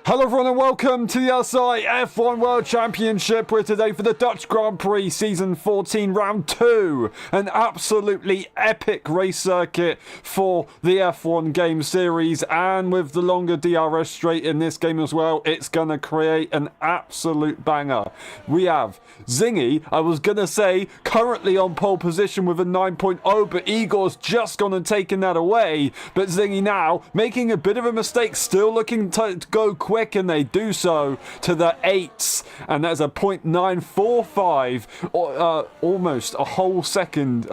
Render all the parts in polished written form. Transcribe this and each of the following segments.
Hello everyone and welcome to the LSI F1 World Championship. We're today for the Dutch Grand Prix Season 14 Round 2. An absolutely epic race circuit for the F1 game series, and with the longer DRS straight in this game as well, it's going to create an absolute banger. We have Zingy, I was going to say, currently on pole position with a 9.0, but Igor's just gone and taken that away. But Zingy now making a bit of a mistake, still looking to go quick, and they do so to the 8s, and that's a 0.945, or almost a whole second,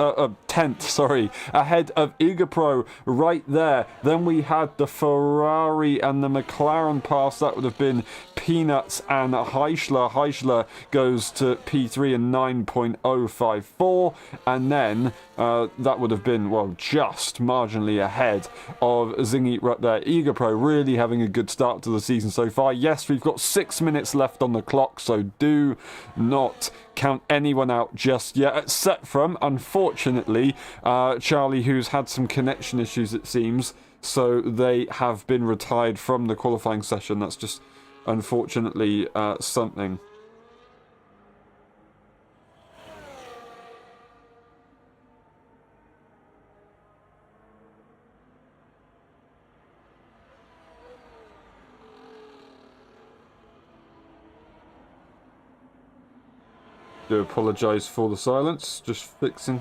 tenth, sorry, ahead of Igapro right there. Then we had the Ferrari and the McLaren pass. That would have been Peanuts and Heischler. Heischler goes to P3 and 9.054, and then that would have been, well, just marginally ahead of Zingy right there. Igapro really having a good start to the season so far. Yes, we've got 6 minutes left on the clock, so do not count anyone out just yet, except from, unfortunately, Charlie, who's had some connection issues, it seems, so they have been retired from the qualifying session. That's just, unfortunately, something. Do apologise for the silence, just fixing,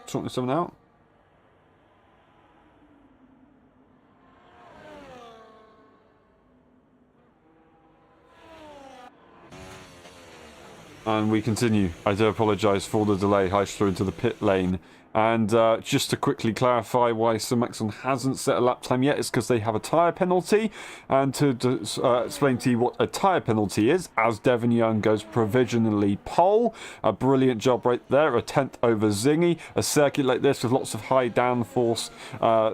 sorting something out. And we continue. I do apologise for the delay. Heischler into the pit lane. And just to quickly clarify why Sir Maxon hasn't set a lap time yet, it's because they have a tyre penalty. And to explain to you what a tyre penalty is, as Devon Young goes provisionally pole. A brilliant job right there, a 10th over Zingy. A circuit like this with lots of high downforce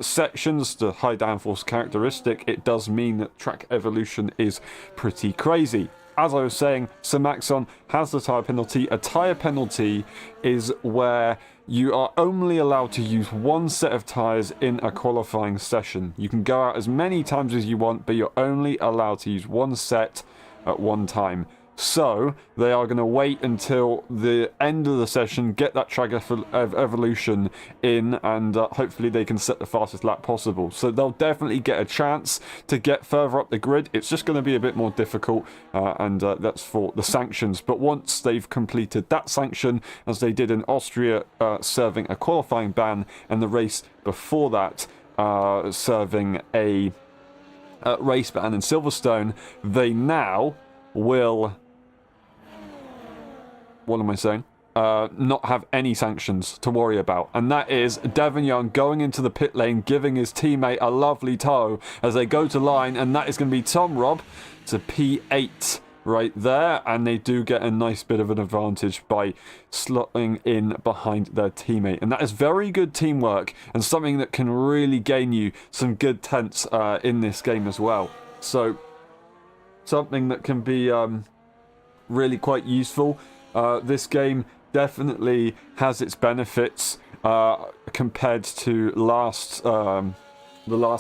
sections, the high downforce characteristic, it does mean that track evolution is pretty crazy. As I was saying, Sir Maxon has the tyre penalty. A tyre penalty is where you are only allowed to use one set of tyres in a qualifying session. You can go out as many times as you want, but you're only allowed to use one set at one time. So they are going to wait until the end of the session, get that track evolution in, and hopefully they can set the fastest lap possible. So they'll definitely get a chance to get further up the grid. It's just going to be a bit more difficult, and that's for the sanctions. But once they've completed that sanction, as they did in Austria, serving a qualifying ban, and the race before that serving a race ban in Silverstone, they now will... What am I saying? Not have any sanctions to worry about. And that is Devon Young going into the pit lane, giving his teammate a lovely tow as they go to line, and that is going to be Tom Robb to P8 right there, and they do get a nice bit of an advantage by slotting in behind their teammate. And that is very good teamwork, and something that can really gain you some good tenths in this game as well. So, something that can be really quite useful. This game definitely has its benefits compared to the last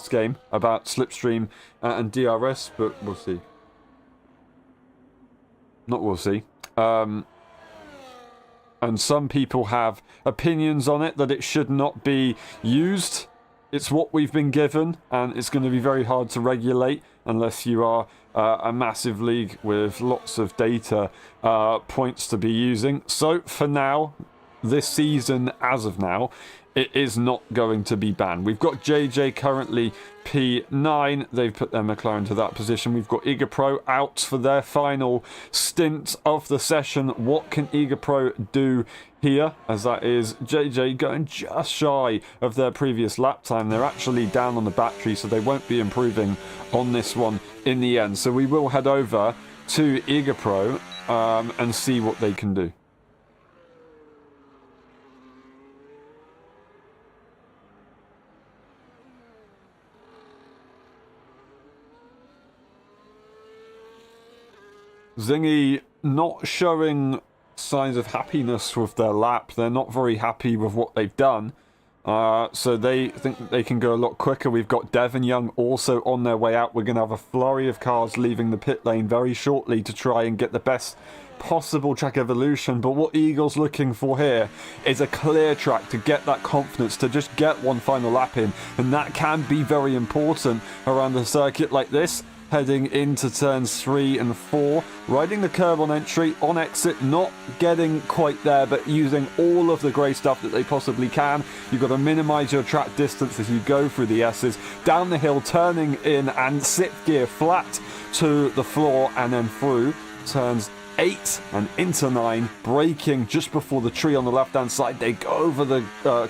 game about slipstream and DRS, but we'll see. Not we'll see. And some people have opinions on it that it should not be used. It's what we've been given, and it's going to be very hard to regulate unless you are a massive league with lots of data points to be using. So for now, this season, as of now, it is not going to be banned. We've got JJ currently P9. They've put their McLaren to that position. We've got Igapro out for their final stint of the session. What can Igapro do here? As that is JJ going just shy of their previous lap time. They're actually down on the battery, so they won't be improving on this one in the end. So we will head over to Igapro and see what they can do. Zingy not showing signs of happiness with their lap. They're not very happy with what they've done. So they think that they can go a lot quicker. We've got Devon Young also on their way out. We're going to have a flurry of cars leaving the pit lane very shortly to try and get the best possible track evolution. But what Eagle's looking for here is a clear track to get that confidence, to just get one final lap in. And that can be very important around a circuit like this. Heading into turns 3 and 4, riding the curb on entry, on exit, not getting quite there, but using all of the grey stuff that they possibly can. You've got to minimise your track distance as you go through the S's, down the hill, turning in and 6th gear flat to the floor, and then through turns 8 and into 9, braking just before the tree on the left hand side. They go over the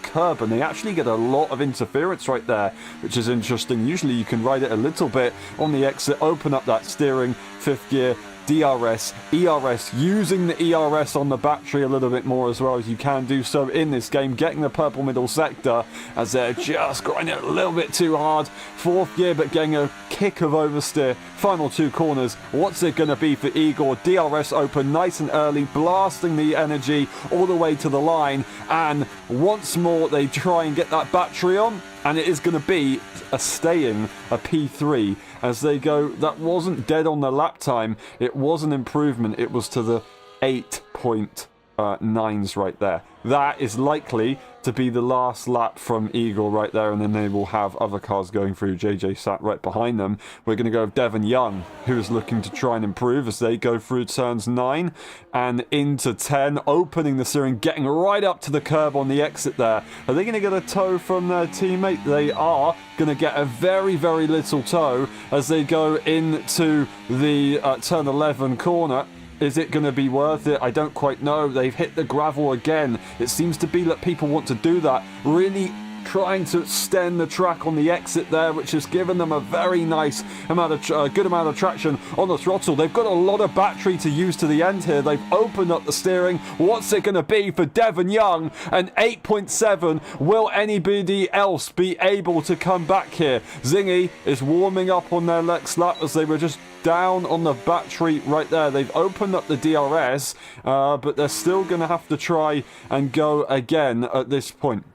curb and they actually get a lot of interference right there, which is interesting. Usually you can ride it a little bit on the exit, open up that steering, 5th gear, DRS, ERS, using the ERS on the battery a little bit more as well, as you can do so in this game, getting the purple middle sector as they're just grinding it a little bit too hard. 4th gear, but getting a kick of oversteer. Final 2 corners. What's it going to be for Igor? DRS open nice and early, blasting the energy all the way to the line, and once more they try and get that battery on, and it is going to be a P3 as they go. That wasn't dead on the lap time, it was an improvement. It was to the 8.9s right there. That is likely to be the last lap from Eagle right there, and then they will have other cars going through. JJ sat right behind them. We're going to go with Devon Young, who is looking to try and improve as they go through turns 9 and into 10, opening the steering, getting right up to the curb on the exit there. Are they going to get a tow from their teammate? They are going to get a very, very little tow as they go into the turn 11 corner. Is it going to be worth it? I don't quite know. They've hit the gravel again. It seems to be that people want to do that. Really trying to extend the track on the exit there, which has given them a very nice amount of good amount of traction on the throttle. They've got a lot of battery to use to the end here. They've opened up the steering. What's it going to be for Devon Young? An 8.7. Will anybody else be able to come back here? Zingy is warming up on their next lap as they were just down on the battery right there. They've opened up the DRS, but they're still going to have to try and go again at this point.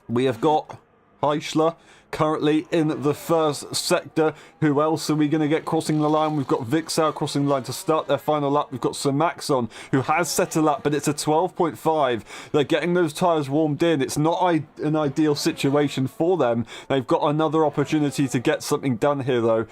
We have got Heischler currently in the first sector. Who else are we going to get crossing the line? We've got Vixau crossing the line to start their final lap. We've got Sir Maxon, who has set a lap, but it's a 12.5. They're getting those tyres warmed in. It's not an ideal situation for them. They've got another opportunity to get something done here, though.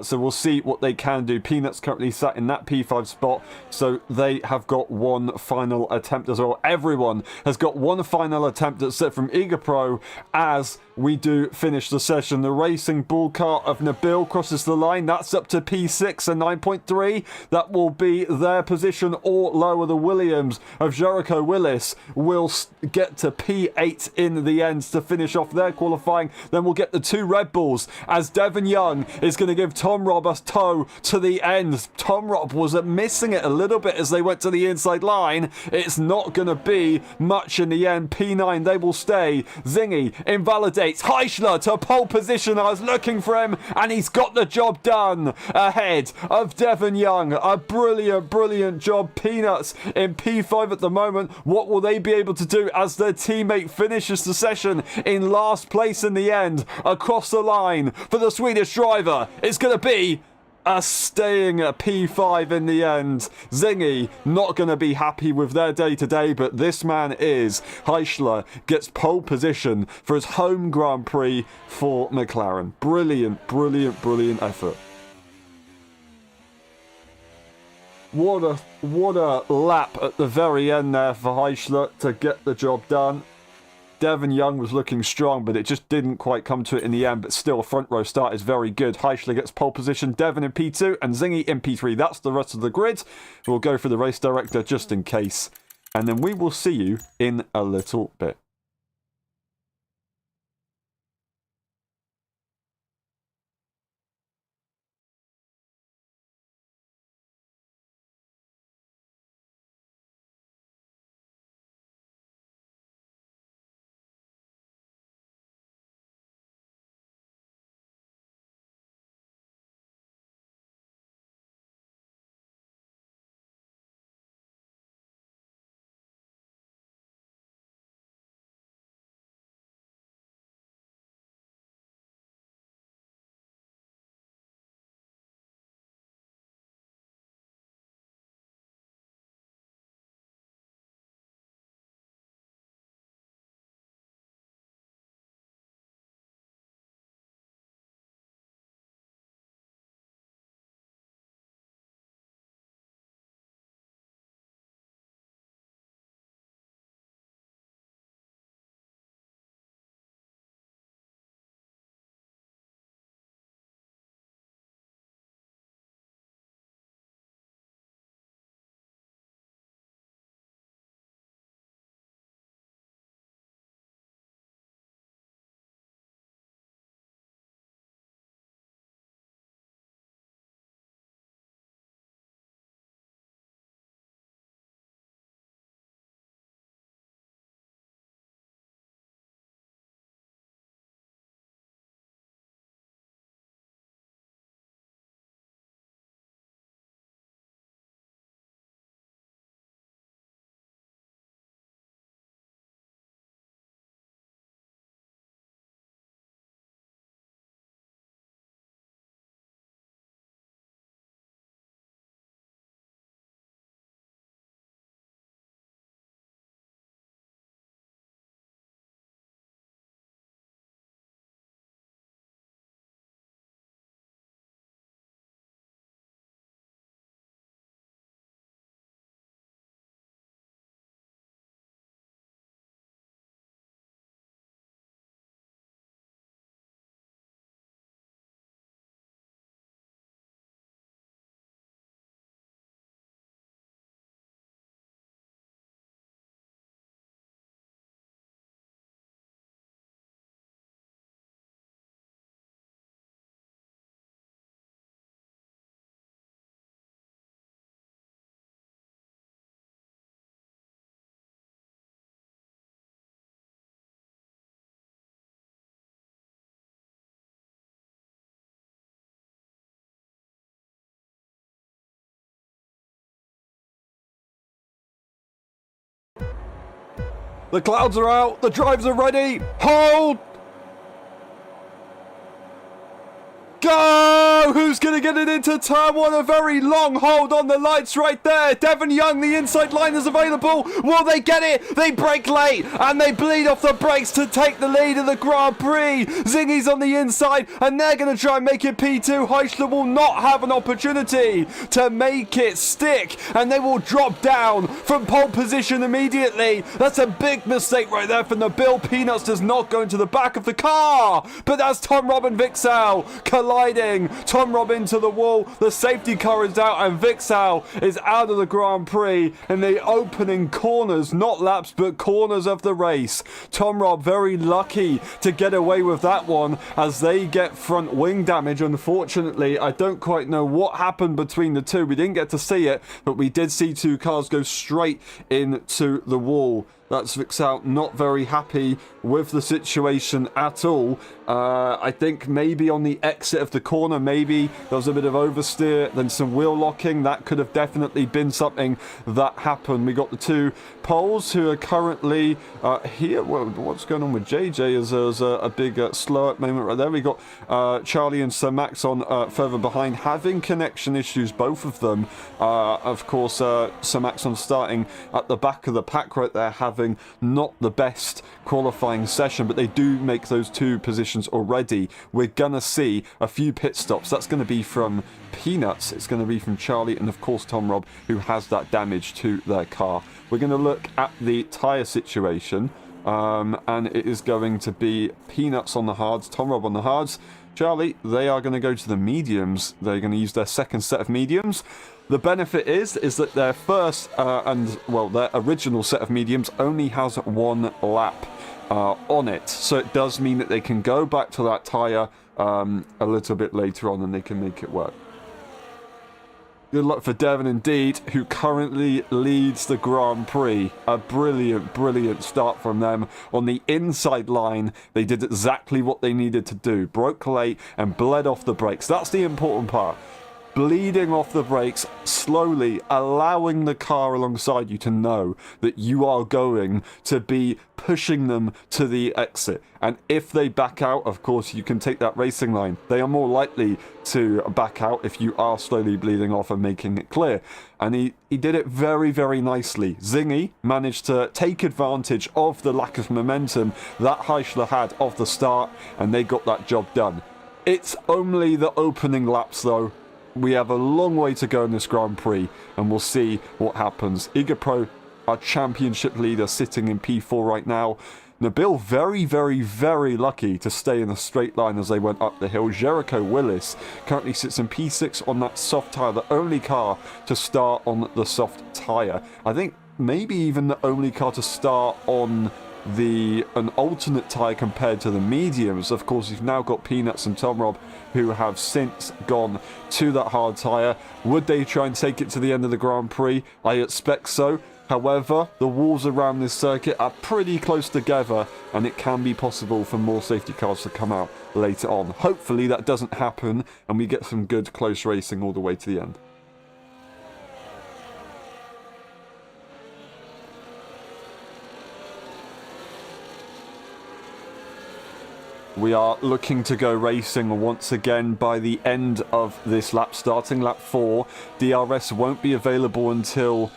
So we'll see what they can do. Peanuts currently sat in that P5 spot, so they have got one final attempt as well. Everyone has got one final attempt that's set from Eager Pro as we do finish the session. The Racing Bull Car of Nabil crosses the line. That's up to P6 and 9.3. That will be their position or lower. The Williams of Jericho Willis will get to P8 in the end to finish off their qualifying. Then we'll get the 2 Red Bulls as Devon Young is going to give Tom Robb a tow to the end. Tom Robb was missing it a little bit as they went to the inside line. It's not going to be much in the end. P9, they will stay. Zingy invalidates Heischler to pole position. I was looking for him and he's got the job done ahead of Devon Young. A brilliant, brilliant job. Peanuts in P5 at the moment. What will they be able to do as their teammate finishes the session in last place in the end? Across the line for the Swedish driver, it's going to be staying at P5 in the end. Zingy not going to be happy with their day today, but this man is. Heischler gets pole position for his home Grand Prix for McLaren. Brilliant, brilliant, brilliant effort. What a lap at the very end there for Heischler to get the job done. Devon Young was looking strong, but it just didn't quite come to it in the end. But still, front row start is very good. Heischler gets pole position, Devon in P2, and Zingy in P3. That's the rest of the grid. We'll go for the race director just in case. And then we will see you in a little bit. The clouds are out. The drives are ready. Hold. Go! Who's going to get it into turn one? A very long hold on the lights right there. Devon Young, the inside line is available. Will they get it? They brake late and they bleed off the brakes to take the lead in the Grand Prix. Zingy's on the inside and they're going to try and make it P2. Heisler will not have an opportunity to make it stick and they will drop down from pole position immediately. That's a big mistake right there from the Bill. Peanuts does not go into the back of the car, but that's Tom Robb and Vixal colliding. Tom Robb into the wall. The safety car is out and Vixal is out of the Grand Prix in the opening corners, not laps but corners of the race. Tom Robb very lucky to get away with that one as they get front wing damage. Unfortunately, I don't quite know what happened between the two. We didn't get to see it, but we did see two cars go straight into the wall. That's Vixal not very happy with the situation at all. I think maybe on the exit of the corner, maybe there was a bit of oversteer, then some wheel locking. That could have definitely been something that happened. We got the two poles who are currently here. Well, what's going on with JJ is there's a big slow up moment right there. We got Charlie and Sir Max on further behind, having connection issues, both of them. Of course, Sir Max on starting at the back of the pack right there, having not the best qualifying session, but they do make those two positions already. We're gonna see a few pit stops. That's going to be from Peanuts, it's going to be from Charlie, and of course Tom Robb, who has that damage to their car. We're going to look at the tyre situation, and it is going to be Peanuts on the hards, Tom Robb on the hards. Charlie, they are going to go to the mediums. They're going to use their second set of mediums. The benefit is that their first their original set of mediums only has one lap on it, so it does mean that they can go back to that tyre a little bit later on and they can make it work. Good luck for Devon indeed, who currently leads the Grand Prix. A brilliant start from them. On the inside line, they did exactly what they needed to do. Broke late and bled off the brakes. That's the important part. Bleeding off the brakes slowly, allowing the car alongside you to know that you are going to be pushing them to the exit. And if they back out, of course, you can take that racing line. They are more likely to back out if you are slowly bleeding off and making it clear. And he did it very nicely. Zingy managed to take advantage of the lack of momentum that Heisler had off the start, and they got that job done. It's only the opening laps though. We have a long way to go in this Grand Prix, and we'll see what happens. Eager Pro, our championship leader, sitting in P4 right now. Nabil very lucky to stay in a straight line as they went up the hill. Jericho Willis currently sits in P6 on that soft tyre, the only car to start on the soft tyre. I think maybe even the only car to start on an alternate tyre compared to the mediums. Of course, you've now got Peanuts and Tom Robb, who have since gone to that hard tyre. Would they try and take it to the end of the Grand Prix? I expect so. However, the walls around this circuit are pretty close together, and it can be possible for more safety cars to come out later on. Hopefully that doesn't happen, and we get some good close racing all the way to the end. We are looking to go racing once again by the end of this lap, starting lap 4. DRS won't be available until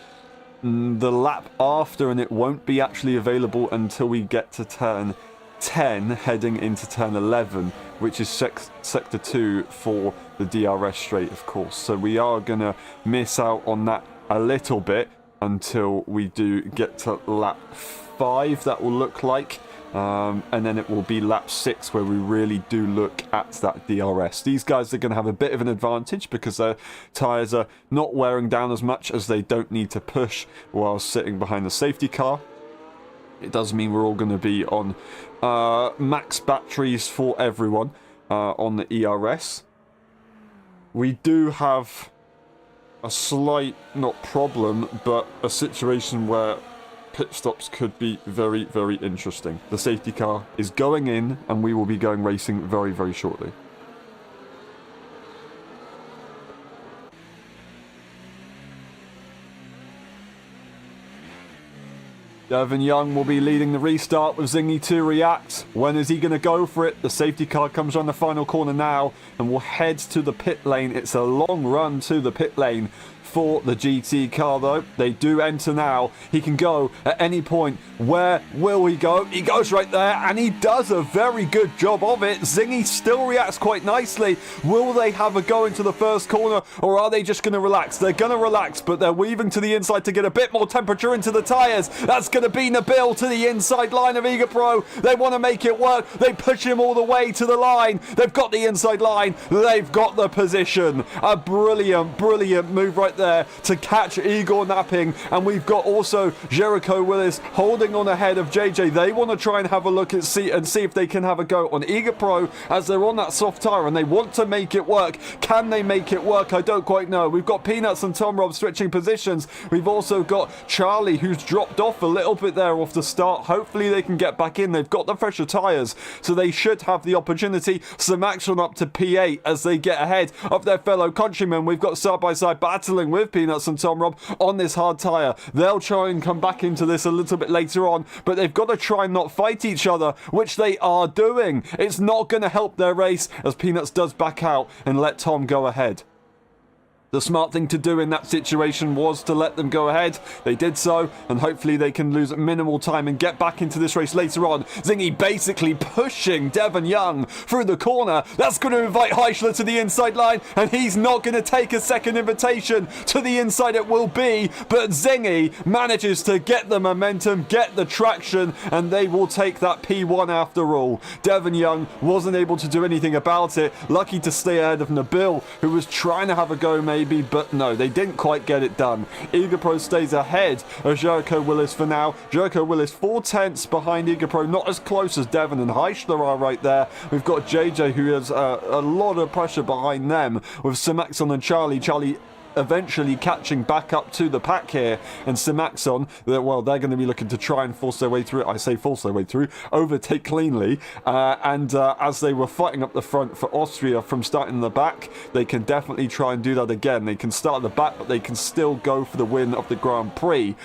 the lap after, and it won't be actually available until we get to turn 10, heading into turn 11, which is sector 2 for the DRS straight, of course. So we are going to miss out on that a little bit until we do get to lap 5, that will look like. And then it will be lap 6 where we really do look at that DRS. These guys are going to have a bit of an advantage because their tyres are not wearing down as much, as they don't need to push while sitting behind the safety car. It does mean we're all going to be on max batteries for everyone on the ERS. We do have a slight, not problem, but a situation where pit stops could be very interesting. The safety car is going in, and we will be going racing very shortly. Devon Young will be leading the restart with Zingy to react. When is he going to go for it? The safety car comes around the final corner now and will head to the pit lane. It's a long run to the pit lane for the GT car, though. They do enter now. He can go at any point. Where will he go? He goes right there, and he does a very good job of it. Zingy still reacts quite nicely. Will they have a go into the first corner, or are they just going to relax? They're going to relax, but they're weaving to the inside to get a bit more temperature into the tyres. That's going to be Nabil to the inside line of Eager Pro. They want to make it work. They push him all the way to the line. They've got the inside line. They've got the position. A brilliant, brilliant move right there to catch Igor napping, and we've got also Jericho Willis holding on ahead of JJ. They want to try and have a look at see if they can have a go on Eager Pro as they're on that soft tyre, and they want to make it work. Can they make it work? I don't quite know. We've got Peanuts and Tom Rob switching positions. We've also got Charlie, who's dropped off a little bit there off the start. Hopefully they can get back in. They've got the fresher tyres, so they should have the opportunity. Some action up to P8 as they get ahead of their fellow countrymen. We've got side by side battling with Peanuts and Tom Rob on this hard tyre. They'll try and come back into this a little bit later on, but they've got to try and not fight each other, which they are doing. It's not going to help their race as Peanuts does back out and let Tom go ahead. The smart thing to do in that situation was to let them go ahead. They did so, and hopefully they can lose minimal time and get back into this race later on. Zingy basically pushing Devon Young through the corner. That's going to invite Heischler to the inside line, and he's not going to take a second invitation. To the inside it will be, but Zingy manages to get the momentum, get the traction, and they will take that P1 after all. Devon Young wasn't able to do anything about it. Lucky to stay ahead of Nabil, who was trying to have a go maybe, but no, they didn't quite get it done. Eager Pro stays ahead of Jericho Willis for now. Jericho Willis 4/10 behind Eager Pro, not as close as Devon and Heischler are right there. We've got JJ, who has a lot of pressure behind them, with Simaxon and Charlie. Charlie eventually catching back up to the pack here, and Simaxon, well, they're going to be looking to try and force their way through. I say force their way through, overtake cleanly, and as they were fighting up the front for Austria from starting in the back, they can definitely try and do that again. They can start at the back, but they can still go for the win of the Grand Prix.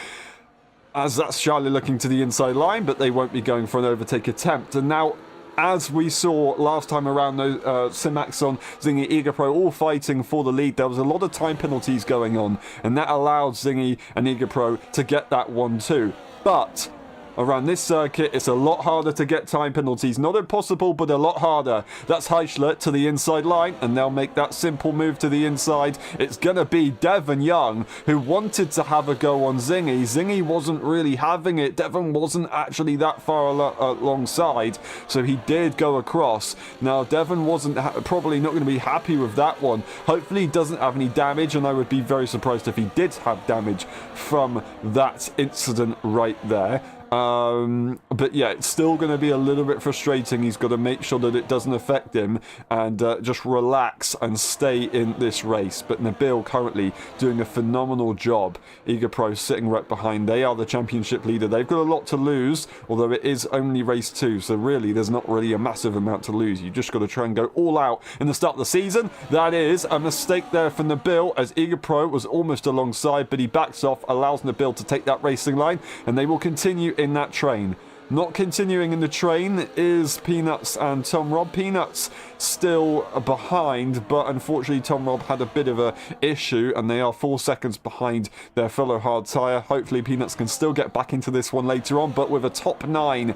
As that's Charlie looking to the inside line, but they won't be going for an overtake attempt. And now, as we saw last time around, Simaxon, Zingy, Eager Pro all fighting for the lead. There was a lot of time penalties going on, and that allowed Zingy and Eager Pro to get that 1-2. But around this circuit, it's a lot harder to get time penalties. Not impossible, but a lot harder. That's Heischler to the inside line, and they'll make that simple move to the inside. It's going to be Devon Young, who wanted to have a go on Zingy. Zingy wasn't really having it. Devon wasn't actually that far alongside, so he did go across. Now, Devon wasn't probably not going to be happy with that one. Hopefully, he doesn't have any damage, and I would be very surprised if he did have damage from that incident right there. But yeah, it's still going to be a little bit frustrating. He's got to make sure that it doesn't affect him and just relax and stay in this race. But Nabil currently doing a phenomenal job. Eager Pro sitting right behind. They are the championship leader. They've got a lot to lose, although it is only race 2. So really, there's not really a massive amount to lose. You just got to try and go all out in the start of the season. That is a mistake there for Nabil, as Eager Pro was almost alongside, but he backs off, allows Nabil to take that racing line, and they will continue in that train. Not continuing in the train is Peanuts and Tom Rob. Peanuts still behind, but unfortunately Tom Rob had a bit of a issue, and they are 4 seconds behind their fellow hard tyre. Hopefully Peanuts can still get back into this one later on, but with a top 9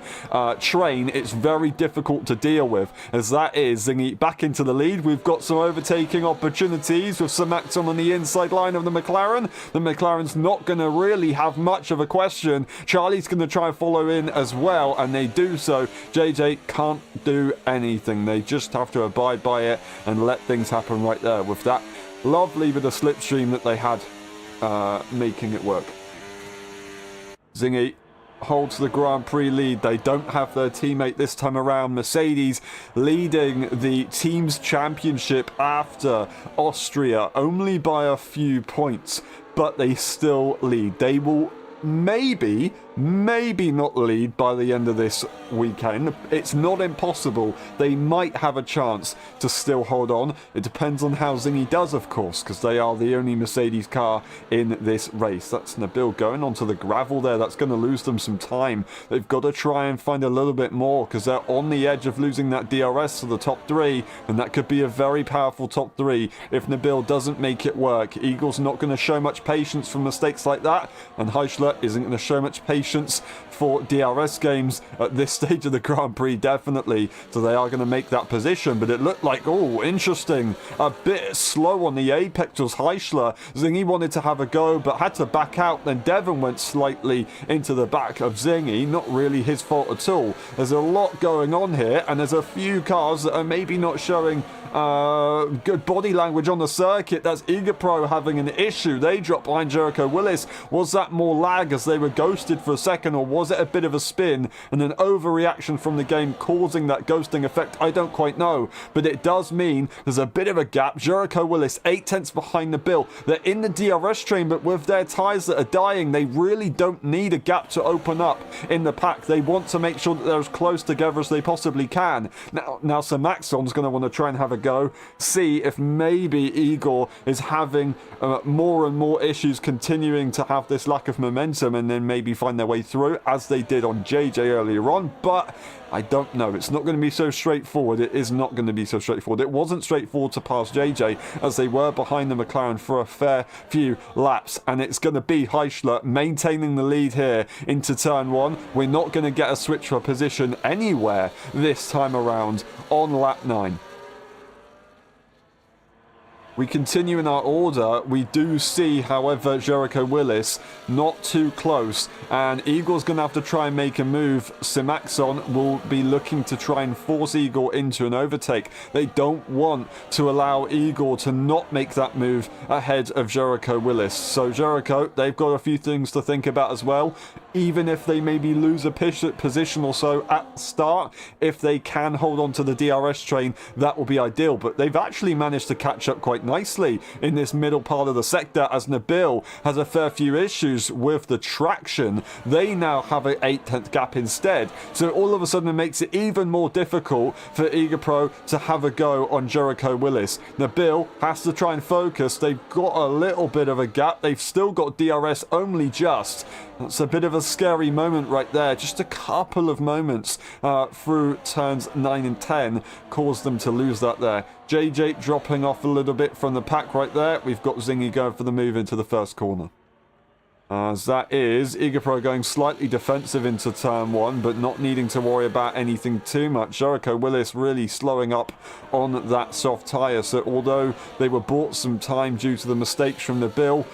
train, it's very difficult to deal with, as that is Zingy back into the lead. We've got some overtaking opportunities with Simaxon on the inside line of the McLaren. The McLaren's not going to really have much of a question. Charlie's going to try and follow in as well, and they do so. JJ can't do anything. They just have to abide by it and let things happen right there with that lovely bit of slipstream that they had making it work. Zingy holds the Grand Prix lead. They don't have their teammate this time around. Mercedes leading the team's championship after Austria only by a few points, but they still lead. They will maybe not lead by the end of this weekend. It's not impossible. They might have a chance to still hold on. It depends on how Zingy does, of course, because they are the only Mercedes car in this race. That's Nabil going onto the gravel there. That's going to lose them some time. They've got to try and find a little bit more because they're on the edge of losing that DRS to the top 3, and that could be a very powerful top 3 if Nabil doesn't make it work. Eagle's not going to show much patience for mistakes like that, and Heischler isn't going to show much patience for DRS games at this stage of the Grand Prix, definitely. So they are going to make that position, but it looked like, oh, interesting, a bit slow on the apex was Heischler. Zingy wanted to have a go, but had to back out. Then Devon went slightly into the back of Zingy. Not really his fault at all. There's a lot going on here, and there's a few cars that are maybe not showing good body language on the circuit. That's Igapro having an issue. They dropped behind Jericho Willis. Was that more lag as they were ghosted for a second, or was it a bit of a spin and an overreaction from the game causing that ghosting effect? I don't quite know, but it does mean there's a bit of a gap. Jericho Willis 8/10 behind the bill. They're in the DRS train, but with their tyres that are dying, they really don't need a gap to open up in the pack. They want to make sure that they're as close together as they possibly can. Now Sir Maxon's going to want to try and have a go, see if maybe Igor is having more and more issues, continuing to have this lack of momentum, and then maybe find their way through as they did on JJ earlier on. But I don't know. It's not going to be so straightforward. It is not going to be so straightforward. It wasn't straightforward to pass JJ as they were behind the McLaren for a fair few laps, and it's going to be Heischler maintaining the lead here into turn 1. We're not going to get a switch for position anywhere this time around on lap 9. We continue in our order. We do see, however, Jericho Willis not too close, and Igor's going to have to try and make a move. Simaxon will be looking to try and force Igor into an overtake. They don't want to allow Igor to not make that move ahead of Jericho Willis. So Jericho, they've got a few things to think about as well. Even if they maybe lose a position or so at the start, if they can hold on to the DRS train, that will be ideal. But they've actually managed to catch up quite nicely in this middle part of the sector as Nabil has a fair few issues with the traction. They now have an 8/10 gap instead. So all of a sudden it makes it even more difficult for Igapro to have a go on Jericho Willis. Nabil has to try and focus. They've got a little bit of a gap. They've still got DRS only just. That's a bit of a scary moment right there. Just a couple of moments through turns 9 and 10 caused them to lose that there. JJ dropping off a little bit from the pack right there. We've got Zingy going for the move into the first corner. As that is Igapro going slightly defensive into turn 1, but not needing to worry about anything too much. Jericho Willis really slowing up on that soft tyre. So although they were bought some time due to the mistakes from Nabil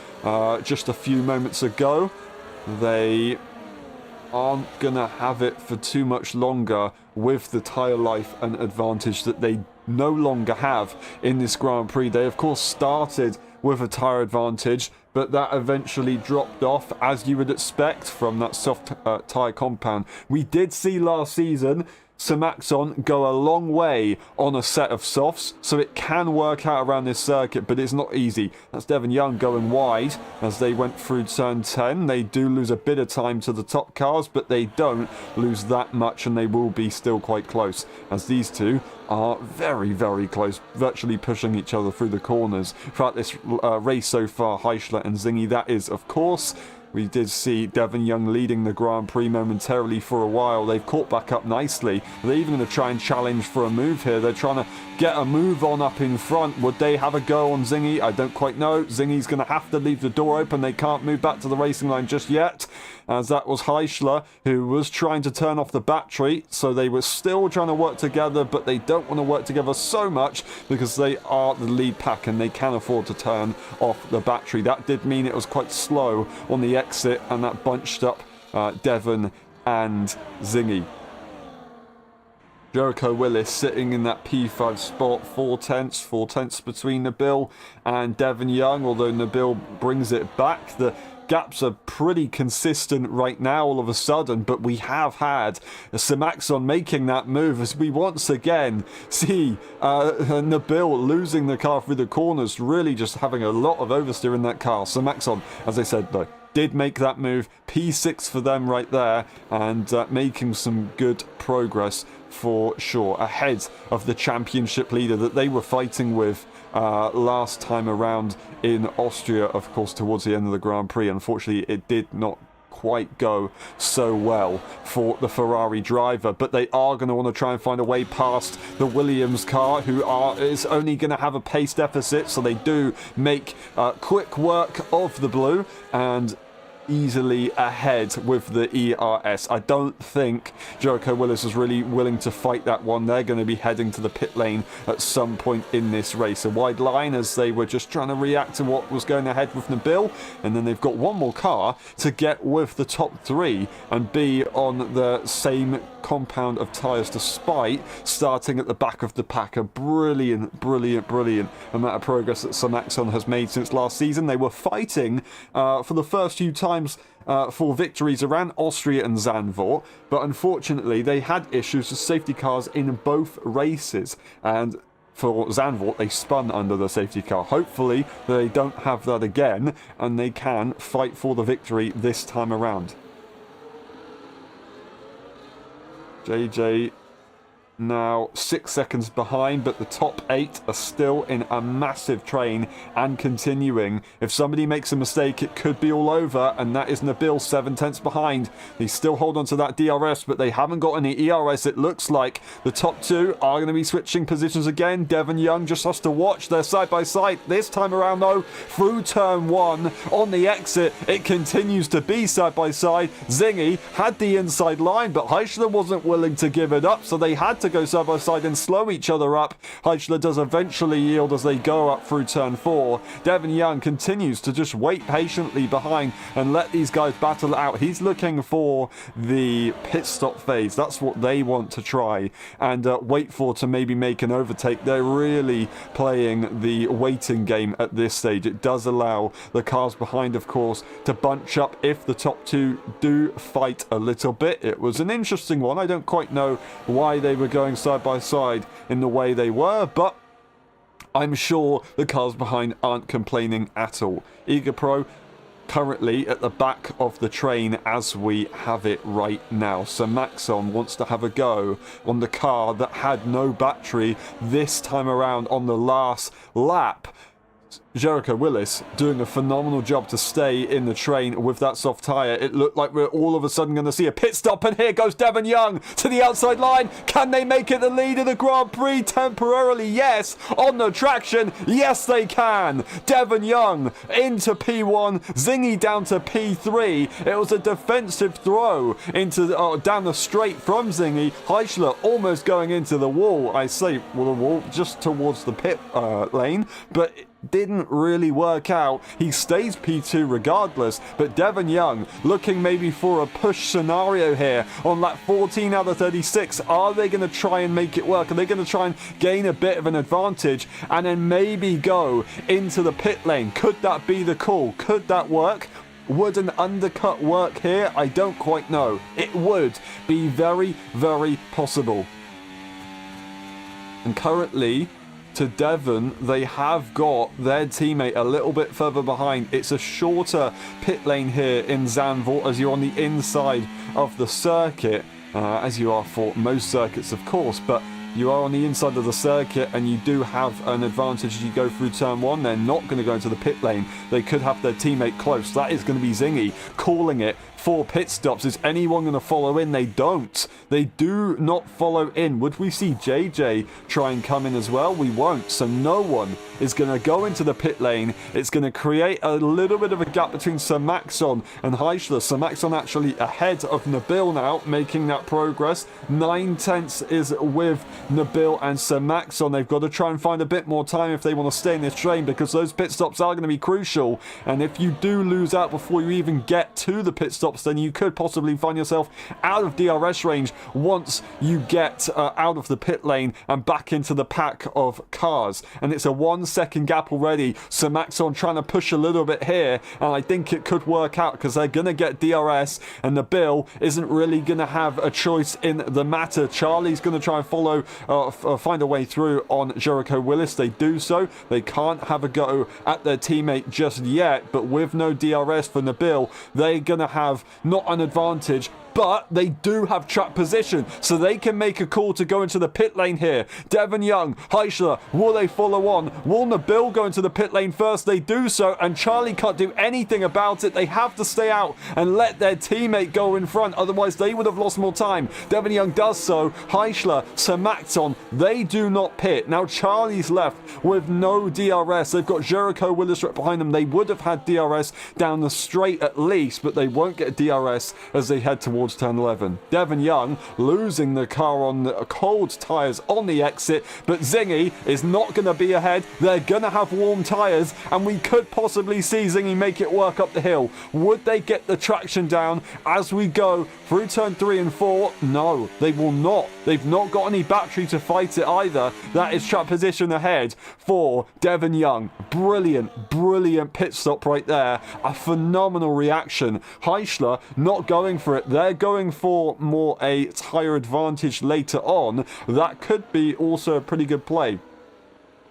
just a few moments ago, they aren't going to have it for too much longer with the tyre life and advantage that they no longer have in this Grand Prix. They, of course, started with a tyre advantage, but that eventually dropped off, as you would expect from that soft tyre compound. We did see last season Simaxon go a long way on a set of softs, so it can work out around this circuit, but it's not easy. That's Devon Young going wide as they went through turn 10. They do lose a bit of time to the top cars, but they don't lose that much, and they will be still quite close, as these two are very, very close, virtually pushing each other through the corners throughout this race so far. Heischler and Zingy, that is, of course. We did see Devon Young leading the Grand Prix momentarily for a while. They've caught back up nicely. They're even going to try and challenge for a move here. They're trying to get a move on up in front. Would they have a go on Zingy? I don't quite know. Zingy's going to have to leave the door open. They can't move back to the racing line just yet, as that was Heischler who was trying to turn off the battery. So they were still trying to work together, but they don't want to work together so much because they are the lead pack and they can afford to turn off the battery. That did mean it was quite slow on the exit, and that bunched up Devon and Zingy. Jericho Willis sitting in that P5 spot, 4/10 between Nabil and Devon Young, although Nabil brings it back. The gaps are pretty consistent right now all of a sudden, but we have had Simaxon making that move as we once again see Nabil losing the car through the corners, really just having a lot of oversteer in that car. Simaxon, as I said though, did make that move. P6 for them right there, and making some good progress for sure, ahead of the championship leader that they were fighting with last time around in Austria, of course, towards the end of the Grand Prix. Unfortunately, it did not quite go so well for the Ferrari driver, but they are going to want to try and find a way past the Williams car, who is only going to have a pace deficit, so they do make quick work of the blue and easily ahead with the ERS. I don't think Jericho Willis is really willing to fight that one. They're going to be heading to the pit lane at some point in this race. A wide line as they were just trying to react to what was going ahead with Nabil, and then they've got one more car to get with the top three and be on the same compound of tyres, despite starting at the back of the pack. A brilliant amount of progress that Samaxon has made since last season. They were fighting for the first few times for victories around Austria and Zandvoort, but unfortunately they had issues with safety cars in both races, and for Zandvoort they spun under the safety car. Hopefully they don't have that again and they can fight for the victory this time around. JJ now 6 seconds behind, but the top 8 are still in a massive train and continuing. If somebody makes a mistake, it could be all over, and that is Nabil 7 tenths behind. They still hold on to that DRS, but they haven't got any ERS. It looks like the top 2 are going to be switching positions again. Devon Young just has to watch. They're side by side this time around, though. Through turn 1 on the exit, it continues to be side by side. Zingy had the inside line, but Heischler wasn't willing to give it up, so they had to go side by side and slow each other up. Heischler does eventually yield as they go up through turn 4. Devon Young continues to just wait patiently behind and let these guys battle it out. He's looking for the pit stop phase. That's what they want to try and wait for, to maybe make an overtake. They're really playing the waiting game at this stage. It does allow the cars behind, of course, to bunch up if the top 2 do fight a little bit. It was an interesting one. I don't quite know why they were going side by side in the way they were, but I'm sure the cars behind aren't complaining at all. Eager Pro currently at the back of the train as we have it right now. So Maxon wants to have a go on the car that had no battery this time around on the last lap. Jericho Willis doing a phenomenal job to stay in the train with that soft tyre. It looked like we're all of a sudden going to see a pit stop, and here goes Devon Young to the outside line. Can they make it the lead of the Grand Prix temporarily? Yes. On the traction, yes they can. Devon Young into P1, Zingy down to P3. It was a defensive throw into down the straight from Zingy. Heischler almost going into the wall. I say, well, the wall just towards the pit lane, but didn't really work out. He stays P2 regardless, but Devon Young looking maybe for a push scenario here on lap 14 out of 36. Are they going to try and make it work? Are they going to try and gain a bit of an advantage and then maybe go into the pit lane? Could that be the call? Could that work? Would an undercut work here? I don't quite know. It would be very, very possible. And currently, to Devon, they have got their teammate a little bit further behind. It's a shorter pit lane here in Zandvoort as you're on the inside of the circuit, as you are for most circuits, of course, but you are on the inside of the circuit and you do have an advantage as you go through turn 1. They're not going to go into the pit lane. They could have their teammate close. That is going to be Zingy calling it for pit stops. Is anyone going to follow in? They don't. They do not follow in. Would we see JJ try and come in as well? We won't. So no one is going to go into the pit lane. It's going to create a little bit of a gap between Sir Maxon and Heischler. Sir Maxon actually ahead of Nabil now, making that progress. 9 tenths is with Nabil and Sir Maxon. They've got to try and find a bit more time if they want to stay in this train, because those pit stops are going to be crucial. And if you do lose out before you even get to the pit stop stops, then you could possibly find yourself out of DRS range once you get out of the pit lane and back into the pack of cars. And it's a 1 second gap already. So Maxon trying to push a little bit here, and I think it could work out because they're going to get DRS, and the Bill isn't really going to have a choice in the matter. Charlie's going to try and follow, find a way through on Jericho Willis. They do so. They can't have a go at their teammate just yet, but with no DRS for Nabil, they're going to have not an advantage, but they do have track position, so they can make a call to go into the pit lane here. Devon Young, Heischler, will they follow on? Will Nabil go into the pit lane first? They do so, and Charlie can't do anything about it. They have to stay out and let their teammate go in front, otherwise they would have lost more time. Devon Young does so. Heischler, Sir Maxon, they do not pit. Now Charlie's left with no DRS. They've got Jericho Willis right behind them. They would have had DRS down the straight at least, but they won't get DRS as they head towards turn 11. Devon Young losing the car on the cold tyres on the exit, but Zingy is not going to be ahead. They're going to have warm tyres, and we could possibly see Zingy make it work up the hill. Would they get the traction down as we go through turn 3 and 4? No, they will not. They've not got any battery to fight it either. That is track position ahead for Devon Young. Brilliant, brilliant pit stop right there. A phenomenal reaction. Heischler not going for it. They're going for more a tyre advantage later on. That could be also a pretty good play.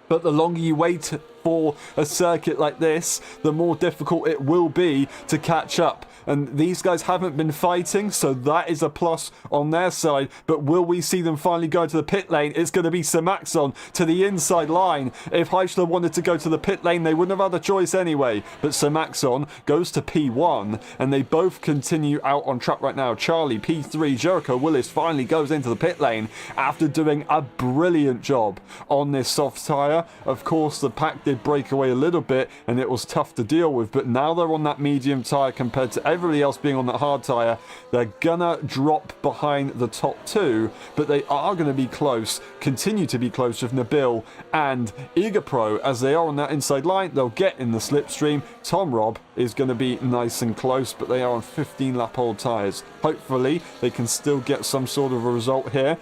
But the longer you wait for a circuit like this, the more difficult it will be to catch up. And these guys haven't been fighting, so that is a plus on their side. But will we see them finally go to the pit lane? It's going to be Sir Maxon to the inside line. If Heischler wanted to go to the pit lane, they wouldn't have had a choice anyway. But Sir Maxon goes to P1, and they both continue out on track right now. Charlie, P3, Jericho Willis finally goes into the pit lane after doing a brilliant job on this soft tyre. Of course, the pack did break away a little bit, and it was tough to deal with. But now they're on that medium tyre compared to everybody else being on that hard tyre. They're gonna drop behind the top two, but they are going to be close, continue to be close with Nabil and Eager Pro as they are on that inside line. They'll get in the slipstream. Tom Robb is going to be nice and close, but they are on 15 lap old tyres. Hopefully they can still get some sort of a result here.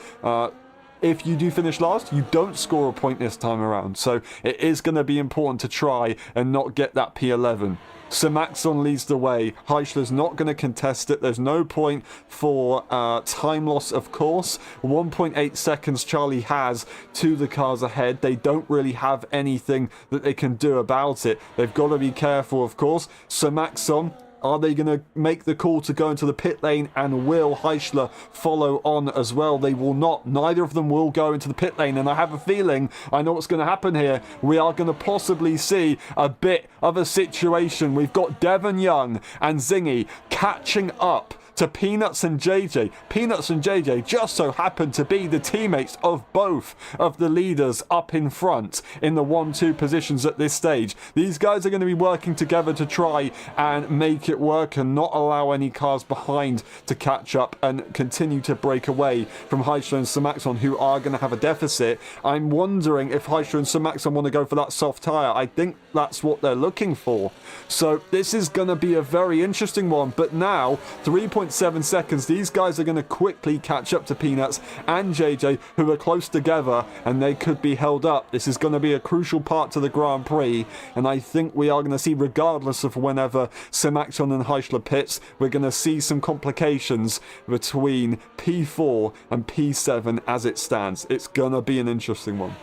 If you do finish last, you don't score a point this time around, so it is going to be important to try and not get that P11. Sir Maxon leads the way. Heischler's not going to contest it. There's no point for time loss, of course. 1.8 seconds Charlie has to the cars ahead. They don't really have anything that they can do about it. They've got to be careful, of course. Sir Maxon, are they going to make the call to go into the pit lane, and will Heischler follow on as well? They will not. Neither of them will go into the pit lane, and I have a feeling I know what's going to happen here. We are going to possibly see a bit of a situation. We've got Devon Young and Zingy catching up to Peanuts and JJ. Peanuts and JJ just so happen to be the teammates of both of the leaders up in front in the 1-2 positions at this stage. These guys are going to be working together to try and make it work and not allow any cars behind to catch up and continue to break away from Heischler and Sir Maxon, who are going to have a deficit. I'm wondering if Heischler and Sir Maxon want to go for that soft tyre. I think that's what they're looking for. So this is going to be a very interesting one. But now, 3.7 seconds. These guys are going to quickly catch up to Peanuts and JJ, who are close together, and they could be held up. This is going to be a crucial part to the Grand Prix, and I think we are going to see, regardless of whenever Sir Maxon and Heischler pits, we're going to see some complications between P4 and P7 as it stands. It's going to be an interesting one.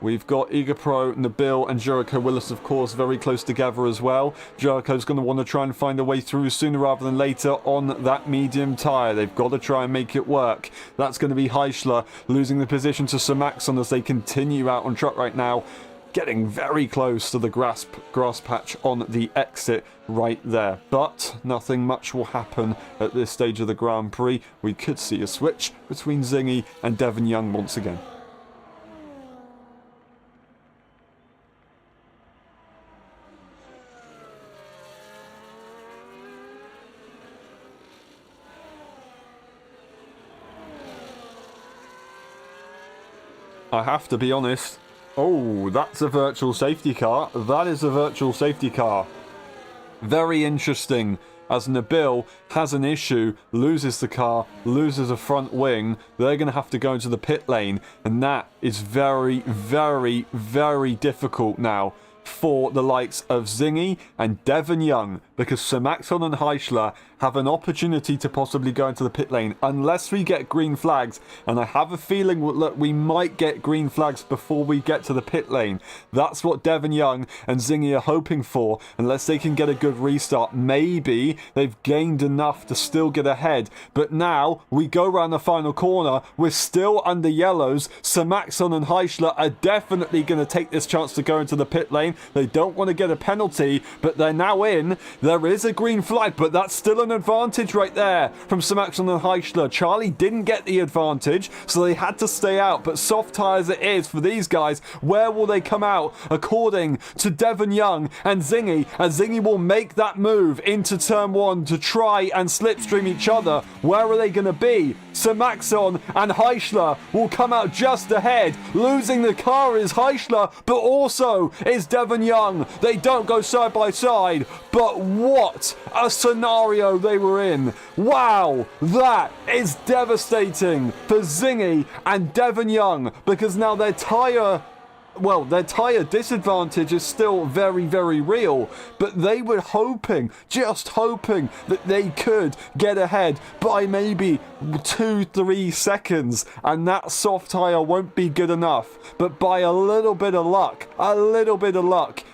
We've got Eager Pro, Nabil and Jericho Willis, of course, very close together as well. Jericho's going to want to try and find a way through sooner rather than later on that medium tyre. They've got to try and make it work. That's going to be Heischler losing the position to Sir Maxon as they continue out on track right now, getting very close to the grass patch on the exit right there. But nothing much will happen at this stage of the Grand Prix. We could see a switch between Zingy and Devon Young once again. I have to be honest. Oh, that's a virtual safety car. That is a virtual safety car. Very interesting, as Nabil has an issue, loses the car, loses a front wing. They're going to have to go into the pit lane, and that is very, very, very difficult now for the likes of Zingy and Devon Young, because Sir Maxon and Heischler have an opportunity to possibly go into the pit lane unless we get green flags, and I have a feeling, look, we might get green flags before we get to the pit lane. That's what Devon Young and Zingy are hoping for, unless they can get a good restart. Maybe they've gained enough to still get ahead, but now we go around the final corner, we're still under yellows. Sir Maxon and Heischler are definitely going to take this chance to go into the pit lane. They don't want to get a penalty, but they're now in. There is a green flag, but that's still an advantage right there from Sir Maxon and Heischler. Charlie didn't get the advantage, so they had to stay out, but soft tyres it is for these guys. Where will they come out? According to Devon Young and Zingy, and Zingy will make that move into turn 1 to try and slipstream each other. Where are they going to be? Sir Maxon and Heischler will come out just ahead. Losing the car is Heischler, but also is Devon Young. They don't go side by side, but what a scenario they were in. Wow, that is devastating for Zingy and Devon Young, because now their tyre disadvantage is still very, very real, but they were just hoping that they could get ahead by maybe 2-3 seconds, and that soft tyre won't be good enough. But by a little bit of luck,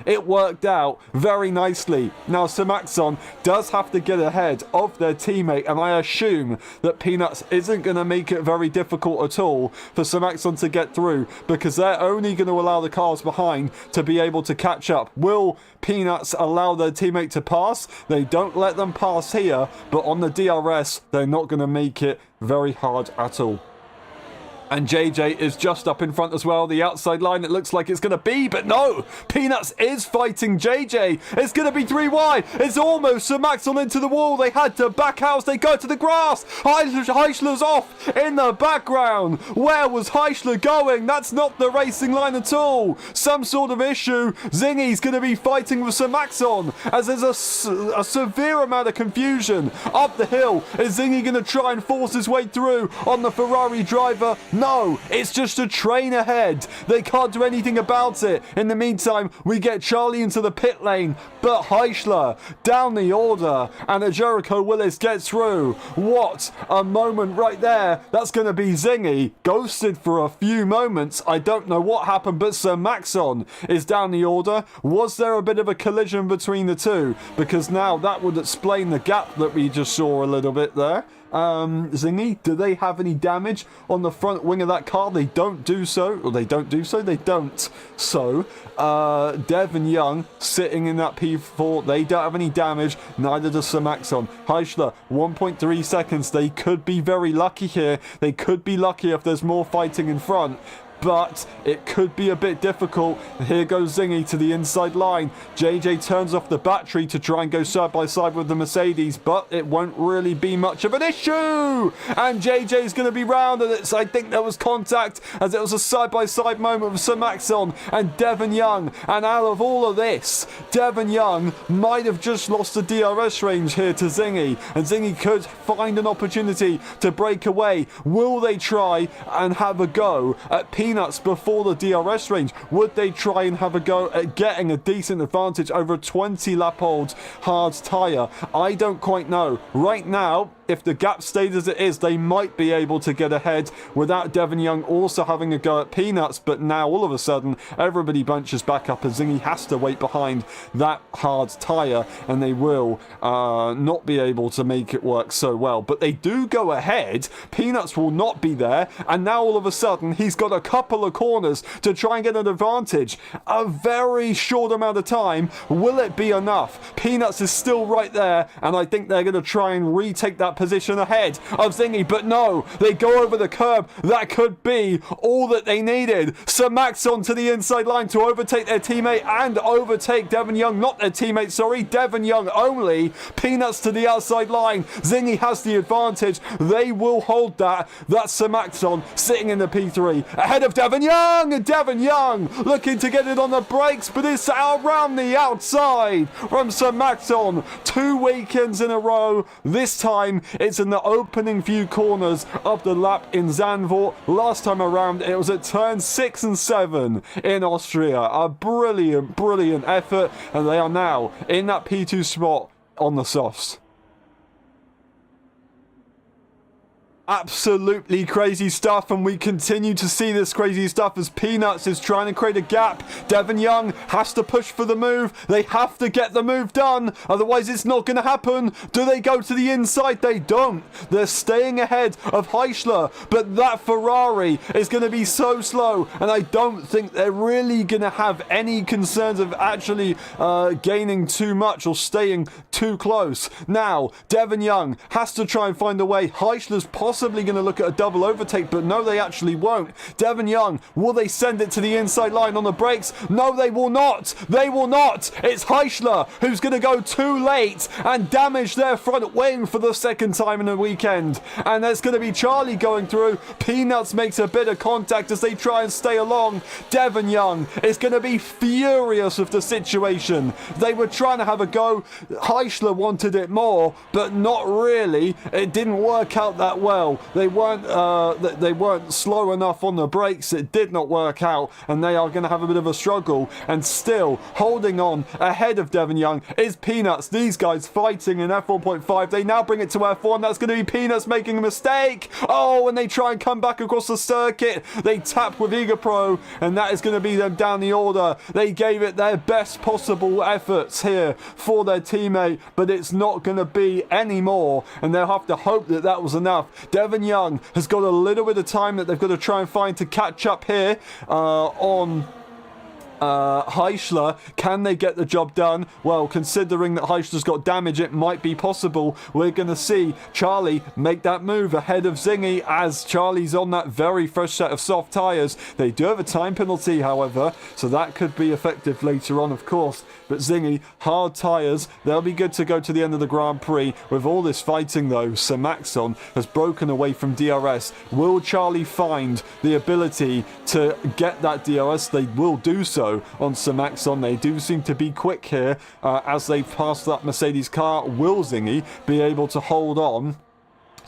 it worked out very nicely. Now Sir Maxon does have to get ahead of their teammate, and I assume that Peanuts isn't going to make it very difficult at all for Sir Maxon to get through, because they're only going to allow the cars behind to be able to catch up. Will Peanuts allow their teammate to pass? They don't let them pass here, but on the DRS, they're not going to make it very hard at all. And JJ is just up in front as well. The outside line, it looks like it's going to be, but no! Peanuts is fighting JJ. It's going to be 3 wide. It's almost Sir Maxon into the wall. They had to back out. They go to the grass. Heischler's off in the background. Where was Heischler going? That's not the racing line at all. Some sort of issue. Zingy's going to be fighting with Sir Maxon, as there's a severe amount of confusion. Up the hill, is Zingy going to try and force his way through on the Ferrari driver? No, it's just a train ahead. They can't do anything about it. In the meantime, we get Charlie into the pit lane, but Heischler down the order, and a Jericho Willis gets through. What a moment right there. That's going to be Zingy, ghosted for a few moments. I don't know what happened, but Sir Maxon is down the order. Was there a bit of a collision between the two? Because now that would explain the gap that we just saw a little bit there. Zingy, do they have any damage on the front wing of that car? They don't do so. Or they don't do so? They don't. So, Devon Young sitting in that P4. They don't have any damage. Neither does Sir Maxon. Heischler, 1.3 seconds. They could be very lucky here. They could be lucky if there's more fighting in front. But it could be a bit difficult. Here goes Zingy to the inside line. JJ turns off the battery to try and go side by side with the Mercedes, but it won't really be much of an issue. And JJ's going to be round, and I think there was contact, as it was a side by side moment with Sir Maxon and Devon Young. And out of all of this, Devon Young might have just lost the DRS range here to Zingy, and Zingy could find an opportunity to break away. Will they try and have a go at Peanuts before the DRS range? Would they try and have a go at getting a decent advantage over a 20 lap old hard tyre? I don't quite know. Right now, if the gap stayed as it is, they might be able to get ahead without Devon Young also having a go at Peanuts, but now all of a sudden everybody bunches back up as Zingy has to wait behind that hard tyre, and they will not be able to make it work so well. But they do go ahead. Peanuts will not be there, and now all of a sudden he's got a couple of corners to try and get an advantage. A very short amount of time. Will it be enough? Peanuts is still right there, and I think they're going to try and retake that that position ahead of Zingy, but no, they go over the curb. That could be all that they needed. Sir Max on to the inside line to overtake their teammate and overtake Devon Young, not their teammate, sorry, Devon Young only. Peanuts to the outside line. Zingy has the advantage. They will hold that. That's Sir Max on sitting in the P3 ahead of Devon Young, and Devon Young looking to get it on the brakes, but it's out around the outside from Sir Maxon. 2 weekends in a row. This time it's in the opening few corners of the lap in Zandvoort. Last time around it was at turns 6 and 7 in Austria. A brilliant effort, and they are now in that P2 spot on the softs. Absolutely crazy stuff, and we continue to see this crazy stuff as Peanuts is trying to create a gap. Devon Young has to push for the move. They have to get the move done, otherwise it's not going to happen. Do they go to the inside? They don't. They're staying ahead of Heischler, but that Ferrari is going to be so slow, and I don't think they're really going to have any concerns of actually gaining too much or staying too close. Now, Devon Young has to try and find a way. Heischler's possibly going to look at a double overtake, but no, they actually won't. Devon Young, will they send it to the inside line on the brakes? No, they will not. They will not. It's Heischler who's going to go too late and damage their front wing for the second time in a weekend. And there's going to be Charlie going through. Peanuts makes a bit of contact as they try and stay along. Devon Young is going to be furious with the situation. They were trying to have a go. Heischler wanted it more, but not really. It didn't work out that well. They weren't slow enough on the brakes. It did not work out, and they are going to have a bit of a struggle. And still holding on ahead of Devon Young is Peanuts. These guys fighting in F1.5. They now bring it to F1. That's going to be Peanuts making a mistake. Oh, and they try and come back across the circuit. They tap with Eager Pro, and that is going to be them down the order. They gave it their best possible efforts here for their teammate, but it's not going to be any more, and they'll have to hope that that was enough. Devon Young has got a little bit of time that they've got to try and find to catch up here on Heischler. Can they get the job done? Well, considering that Heischler's got damage, it might be possible. We're going to see Charlie make that move ahead of Zingy as Charlie's on that very fresh set of soft tyres. They do have a time penalty, however, so that could be effective later on, of course. But Zingy, hard tyres, they'll be good to go to the end of the Grand Prix. With all this fighting, though, Sir Maxon has broken away from DRS. Will Charlie find the ability to get that DRS? They will do so on Sir Maxon. They do seem to be quick here as they pass that Mercedes car. Will Zingy be able to hold on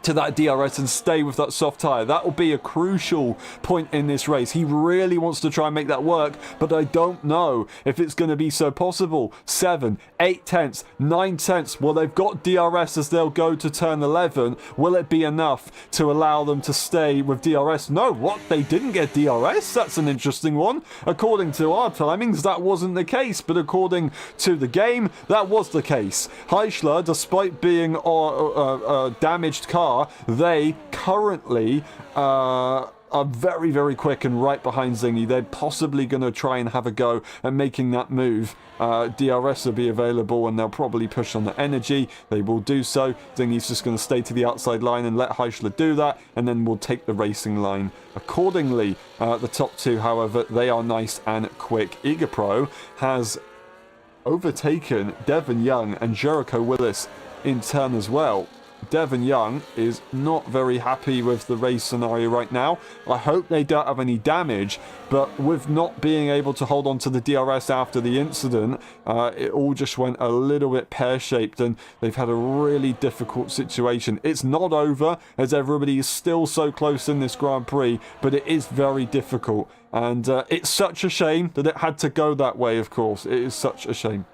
to that DRS and stay with that soft tyre? That will be a crucial point in this race. He really wants to try and make that work, but I don't know if it's going to be so possible. 7, 8 tenths, 9 tenths. Well, they've got DRS as they'll go to turn 11. Will it be enough to allow them to stay with DRS? No, what? They didn't get DRS? That's an interesting one. According to our timings, that wasn't the case, but according to the game, that was the case. Heischler, despite being a damaged car, they currently are very quick and right behind Zingy. They're possibly going to try and have a go at making that move. DRS will be available, and they'll probably push on the energy. They will do so. Zingy's just going to stay to the outside line and let Heischler do that, and then we'll take the racing line accordingly. The top two, however, they are nice and quick. Eager Pro has overtaken Devon Young and Jericho Willis in turn as well. Devon Young is not very happy with the race scenario right now. I hope they don't have any damage, but with not being able to hold on to the DRS after the incident, it all just went a little bit pear-shaped, and they've had a really difficult situation. It's not over, as everybody is still so close in this Grand Prix, but it is very difficult, and it's such a shame that it had to go that way, of course. It is such a shame.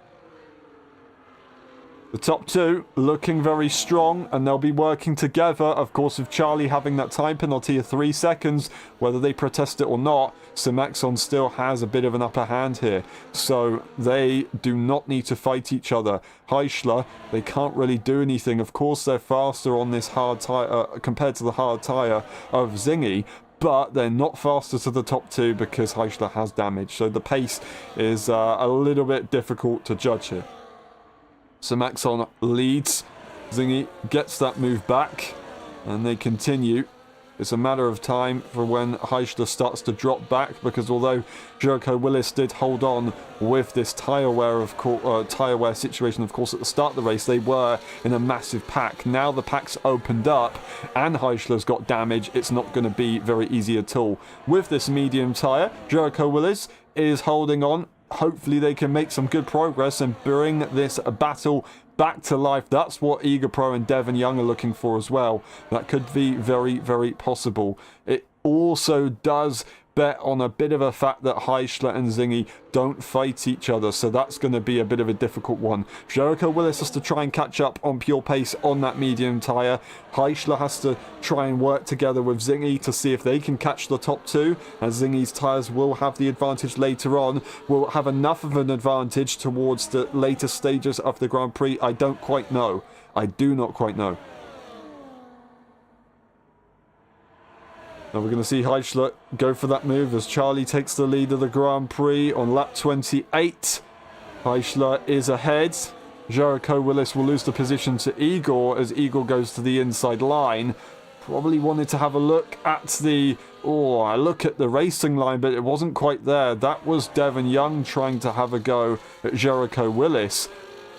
The top two looking very strong, and they'll be working together, of course, with Charlie having that time penalty of 3 seconds. Whether they protest it or not, Sir Maxon still has a bit of an upper hand here. So they do not need to fight each other. Heischler, they can't really do anything. Of course, they're faster on this hard tyre compared to the hard tyre of Zingy, but they're not faster to the top two because Heischler has damage. So the pace is a little bit difficult to judge here. Sir Maxon leads. Zingy gets that move back, and they continue. It's a matter of time for when Heischler starts to drop back, because although Jericho Willis did hold on with this tyre wear situation, of course, at the start of the race, they were in a massive pack. Now the pack's opened up and Heischler's got damage. It's not going to be very easy at all. With this medium tyre, Jericho Willis is holding on. Hopefully they can make some good progress and bring this battle back to life. That's what Eager Pro and Devon Young are looking for as well. That could be very, very possible. It also does bet on a bit of a fact that Heischler and Zingy don't fight each other, so that's going to be a bit of a difficult one. Jericho Willis has to try and catch up on pure pace on that medium tyre. Heischler has to try and work together with Zingy to see if they can catch the top two, as Zingy's tyres will have the advantage later on, will have enough of an advantage towards the later stages of the Grand Prix. I don't quite know. I do not quite know. Now we're going to see Heischler go for that move as Charlie takes the lead of the Grand Prix on lap 28. Heischler is ahead. Jericho Willis will lose the position to Igor as Igor goes to the inside line. Probably wanted to have a look at the... I look at the racing line, but it wasn't quite there. That was Devon Young trying to have a go at Jericho Willis,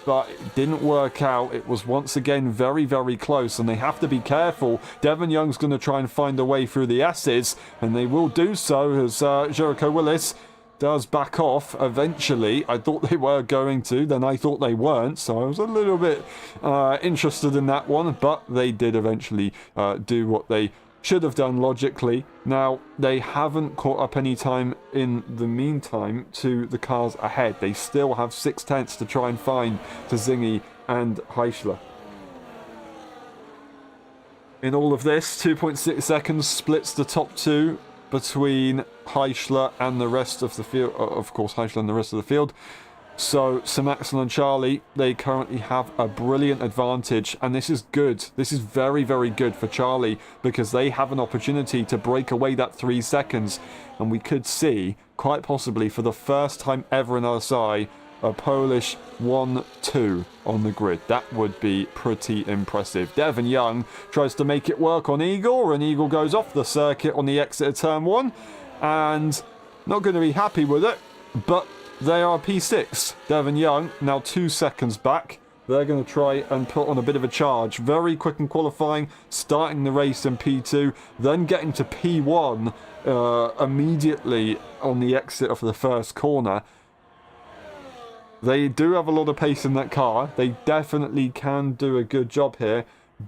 but it didn't work out. It was once again very, very close, and they have to be careful. Devon Young's going to try and find a way through the S's, and they will do so as Jericho Willis does back off eventually. I thought they were going to, then I thought they weren't, so I was a little bit interested in that one, but they did eventually do what they should have done logically. Now, they haven't caught up any time in the meantime to the cars ahead. They still have 6/10 to try and find to Zingy and Heischler. In all of this, 2.6 seconds splits the top two between Heischler and the rest of the field. Of course, Heischler and the rest of the field. So, Sir Axel and Charlie, they currently have a brilliant advantage, and this is good. This is very, very good for Charlie, because they have an opportunity to break away that 3 seconds, and we could see, quite possibly, for the first time ever in LSI, a Polish 1-2 on the grid. That would be pretty impressive. Devon Young tries to make it work on Igor, and Igor goes off the circuit on the exit of turn 1, and not going to be happy with it, but they are P6. Devon Young now 2 seconds back. They're going to try and put on a bit of a charge. Very quick in qualifying, starting the race in P2, then getting to P1 immediately on the exit of the first corner. They do have a lot of pace in that car. They definitely can do a good job here,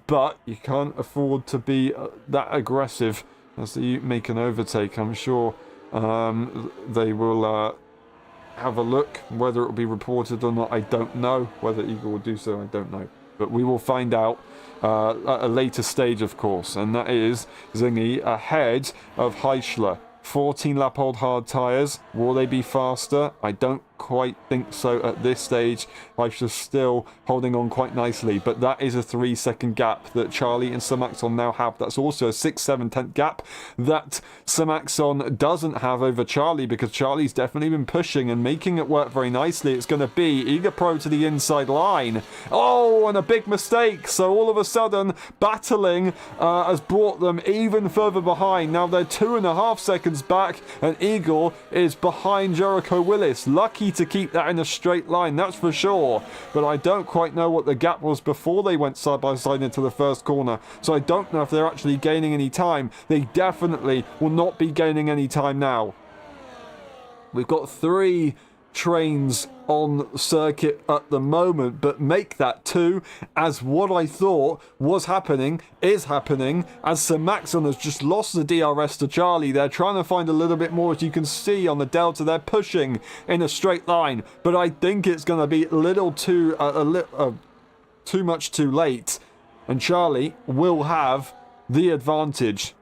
but you can't afford to be that aggressive as they make an overtake. I'm sure they will... have a look. Whether it will be reported or not, I don't know. Whether Eagle will do so, I don't know. But we will find out at a later stage, of course. And that is Zingy ahead of Heischler. 14 lap old hard tyres. Will they be faster? I don't quite think so at this stage. Heischler's still holding on quite nicely, but that is a 3 second gap that Charlie and Samaxon now have. That's also a 6/7 gap that Samaxon doesn't have over Charlie, because Charlie's definitely been pushing and making it work very nicely. It's going to be Eager Pro to the inside line. Oh, and a big mistake. So all of a sudden, battling has brought them even further behind. Now they're 2.5 seconds back, and Eagle is behind Jericho Willis. Lucky to keep that in a straight line, that's for sure, but I don't quite know what the gap was before they went side by side into the first corner, so I don't know if they're actually gaining any time. They definitely will not be gaining any time now. We've got 3 trains on circuit at the moment, but make that 2, as what I thought was happening is happening, as Sir Maxon has just lost the DRS to Charlie. They're trying to find a little bit more, as you can see on the delta. They're pushing in a straight line, but I think it's going to be too much too late, and Charlie will have the advantage.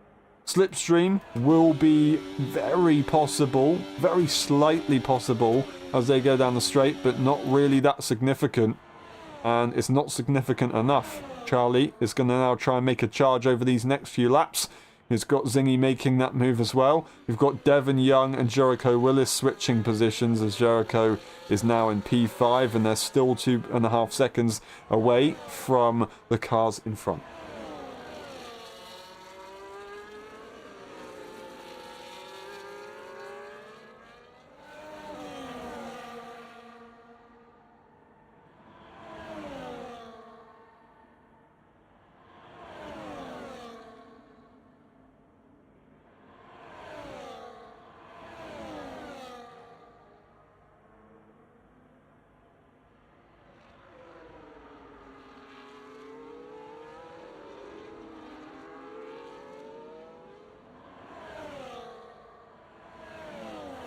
Slipstream will be very possible, very slightly possible as they go down the straight, but not really that significant, and it's not significant enough. Charlie is going to now try and make a charge over these next few laps. It's got Zingy making that move as well. We've got Devon Young and Jericho Willis switching positions as Jericho is now in P5 and they're still 2.5 seconds away from the cars in front.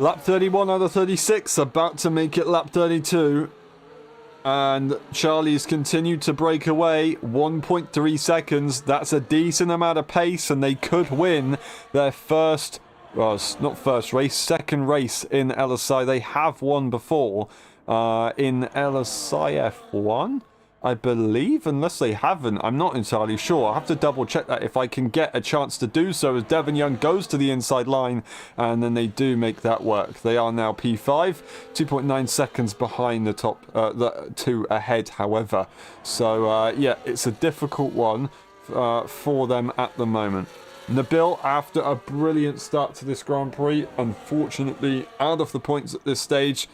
Lap 31 out of 36, about to make it lap 32. And Charlie's continued to break away, 1.3 seconds. That's a decent amount of pace, and they could win their first, well, not first race, second race in LSI. They have won before in LSI F1, I believe, unless they haven't. I'm not entirely sure. I'll have to double check that if I can get a chance to do so as Devon Young goes to the inside line and then they do make that work. They are now P5, 2.9 seconds behind the top, the two ahead, however. So, yeah, it's a difficult one for them at the moment. Nabil, after a brilliant start to this Grand Prix, unfortunately out of the points at this stage.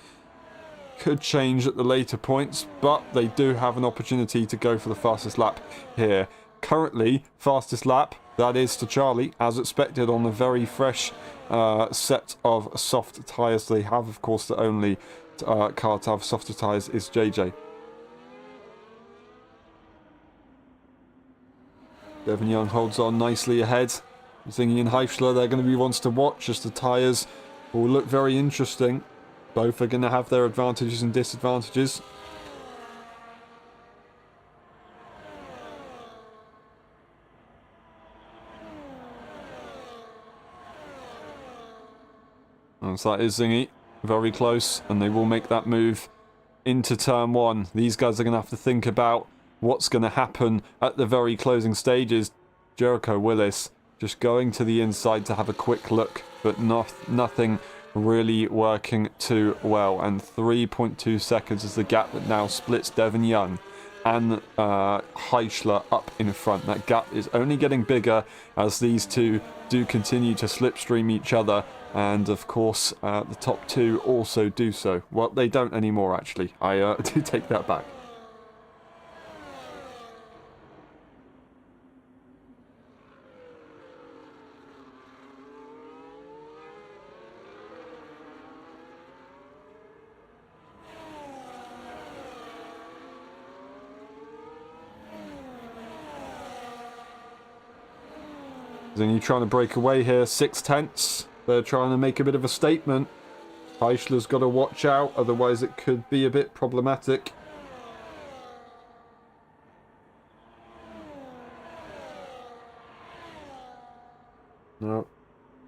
Could change at the later points, but they do have an opportunity to go for the fastest lap here. Currently, fastest lap, that is to Charlie, as expected on the very fresh set of soft tyres they have. Of course, the only car to have softer tyres is JJ. Devon Young holds on nicely ahead. Zingy and Heifler, they're going to be ones to watch as the tyres will look very interesting. Both are going to have their advantages and disadvantages. And so that is Zingy. Very close. And they will make that move into turn one. These guys are going to have to think about what's going to happen at the very closing stages. Jericho Willis just going to the inside to have a quick look, but nothing really working too well. And 3.2 seconds is the gap that now splits Devon Young and Heifler up in front. That gap is only getting bigger as these two do continue to slipstream each other, and of course the top two also do so. Well, they don't anymore, actually. I do take that back. Zingy trying to break away here, 6/10. They're trying to make a bit of a statement. Heifler's got to watch out, otherwise it could be a bit problematic. No.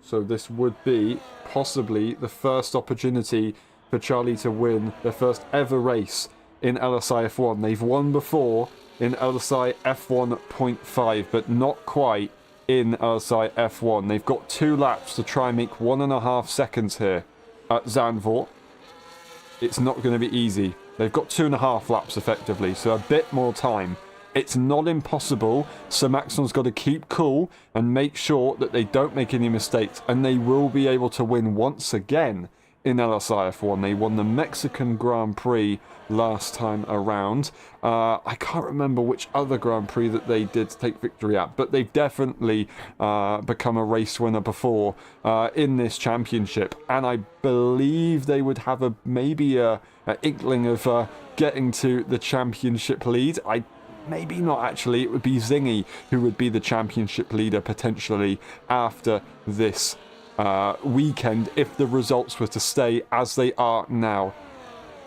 So this would be possibly the first opportunity for Charlie to win their first ever race in LSI F1. They've won before in LSI F1.5, but not quite in LSI F1. They've got 2 laps to try and make 1.5 seconds here at Zandvoort. It's not going to be easy. They've got 2.5 laps effectively, so a bit more time. It's not impossible, so Maxon's got to keep cool and make sure that they don't make any mistakes, and they will be able to win once again in LSI F1. They won the Mexican Grand Prix last time around. I can't remember which other Grand Prix that they did take victory at, but they've definitely become a race winner before in this championship, and I believe they would have maybe a inkling of getting to the championship lead. Maybe not, actually. It would be Zingy who would be the championship leader potentially after this weekend if the results were to stay as they are now.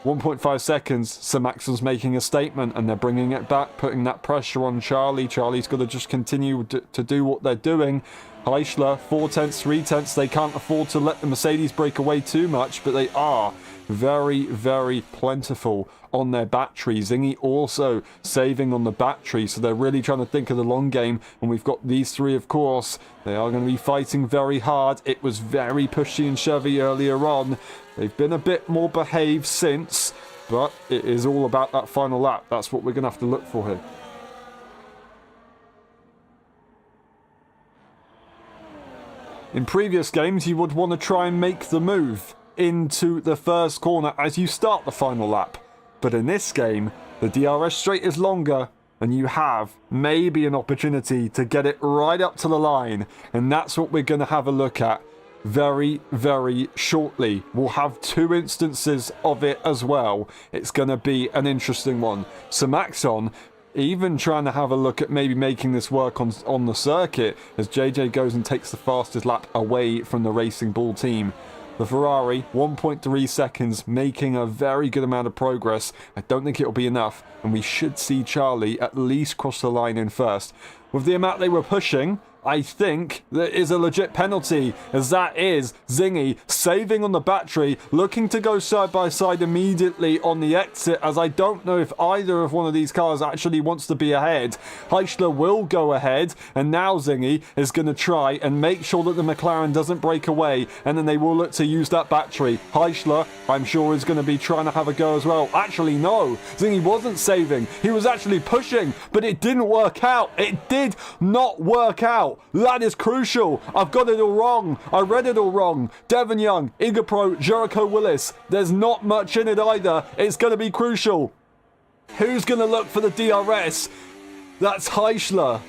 1.5 seconds, Sir Maxon's making a statement and they're bringing it back, putting that pressure on Charlie. Charlie's got to just continue to do what they're doing. Heichler, 4 tenths, 3 tenths. They can't afford to let the Mercedes break away too much, but they are very, very plentiful on their battery. Zingy also saving on the battery, so they're really trying to think of the long game. And we've got these three, of course. They are going to be fighting very hard. It was very pushy and shovey earlier on. They've been a bit more behaved since, but it is all about that final lap. That's what we're going to have to look for here. In previous games, you would want to try and make the move into the first corner as you start the final lap. But in this game, the DRS straight is longer, and you have maybe an opportunity to get it right up to the line. And that's what we're going to have a look at very, very shortly. We'll have 2 instances of it as well. It's going to be an interesting one. So Maxon even trying to have a look at maybe making this work on the circuit as JJ goes and takes the fastest lap away from the Racing Bull team. The Ferrari, 1.3 seconds, making a very good amount of progress. I don't think it'll be enough, and we should see Charlie at least cross the line in first. With the amount they were pushing, I think there is a legit penalty, as that is Zingy saving on the battery, looking to go side by side immediately on the exit, as I don't know if either of one of these cars actually wants to be ahead. Heichler will go ahead, and now Zingy is going to try and make sure that the McLaren doesn't break away, and then they will look to use that battery. Heichler, I'm sure, is going to be trying to have a go as well. Actually, no, Zingy wasn't saving. He was actually pushing, but it didn't work out. It did not work out. That is crucial. I've got it all wrong. I read it all wrong. Devon Young, Igapro, Jericho Willis. There's not much in it either. It's going to be crucial. Who's going to look for the DRS? That's Heichler.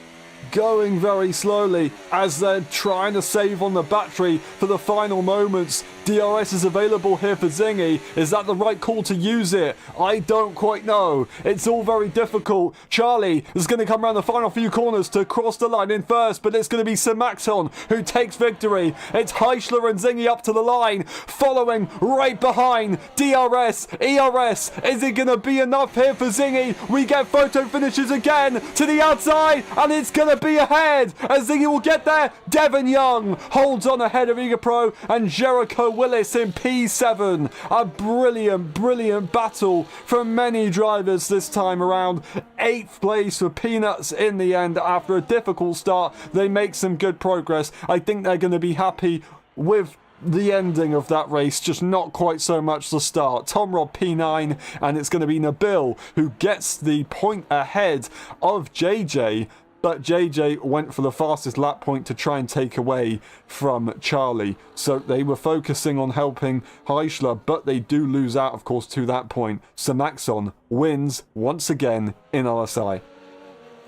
Going very slowly as they're trying to save on the battery for the final moments. DRS is available here for Zingy. Is that the right call to use it? I don't quite know. It's all very difficult. Charlie is going to come around the final few corners to cross the line in first, but it's going to be Sir Maxon who takes victory. It's Heichler and Zingy up to the line, following right behind. DRS, ERS. Is it going to be enough here for Zingy? We get photo finishes again to the outside, and it's going to be ahead as Zingy will get there. Devon Young holds on ahead of Igapro and Jericho Willis in P7. A brilliant, brilliant battle from many drivers this time around. 8th place for Peanuts in the end. After a difficult start, they make some good progress. I think they're going to be happy with the ending of that race, just not quite so much the start. Tom Robb P9, and it's going to be Nabil who gets the point ahead of JJ. But JJ went for the fastest lap point to try and take away from Charlie. So they were focusing on helping Heichler, but they do lose out, of course, to that point. So Maxon wins once again in LSI.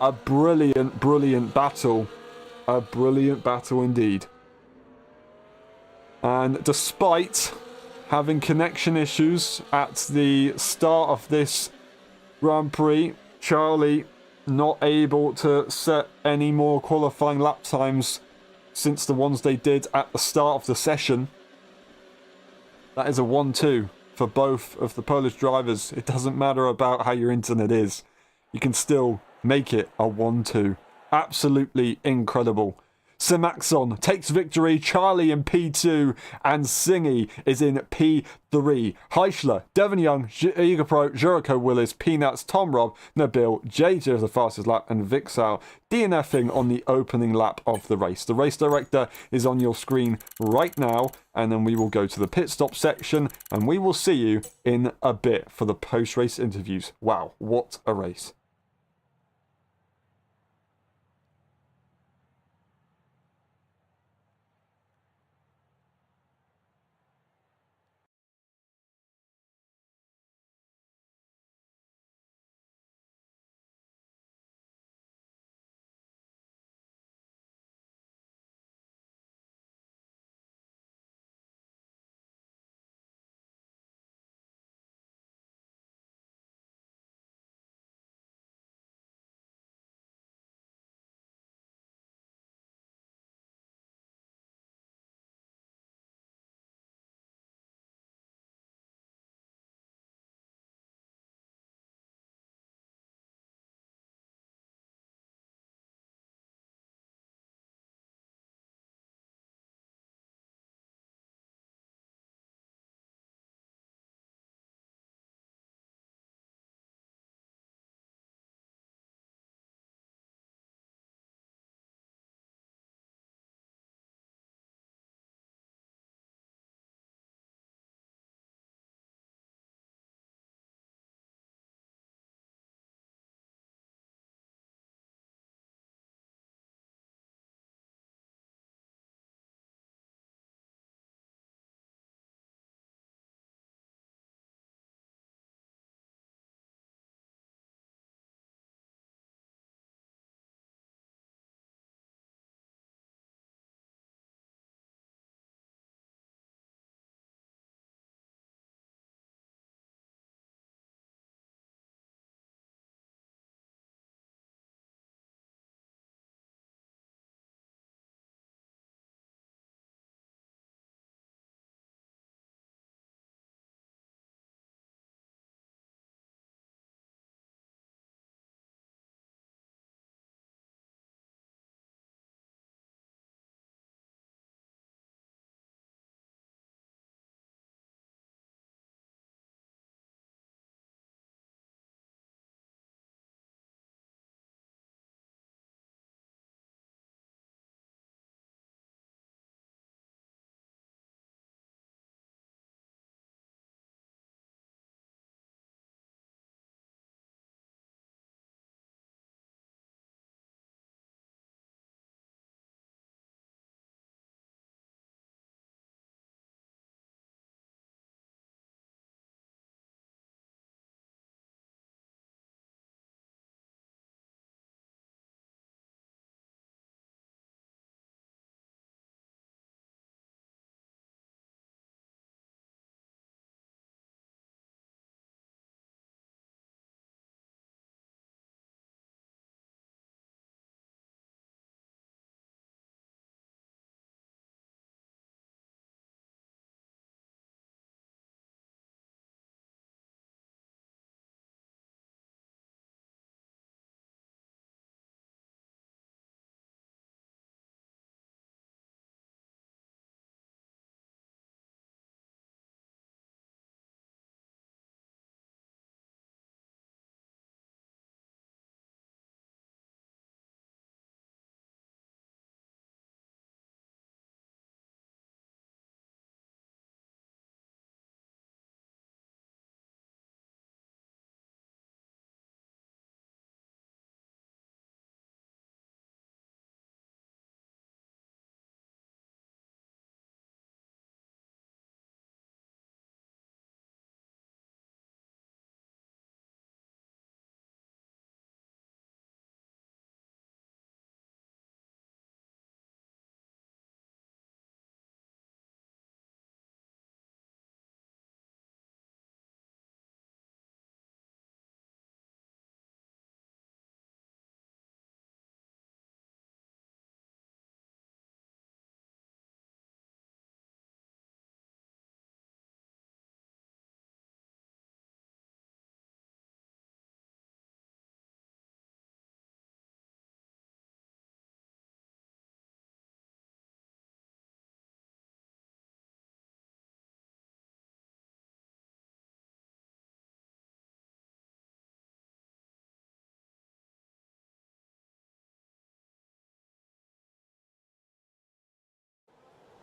A brilliant, brilliant battle. A brilliant battle indeed. And despite having connection issues at the start of this Grand Prix, Charlie not able to set any more qualifying lap times since the ones they did at the start of the session. That is a 1-2 for both of the Polish drivers. It doesn't matter about how your internet is. You can still make it a 1-2. Absolutely incredible. Sir Maxon takes victory, Charlie in P2, and Zingy is in P3. Heichler, Devon Young, Igapro, Jericho Willis, Peanuts, Tom Robb, Nabil, JJ is the fastest lap, and Vixal DNFing on the opening lap of the race. The race director is on your screen right now, and then we will go to the pit stop section, and we will see you in a bit for the post-race interviews. Wow, what a race.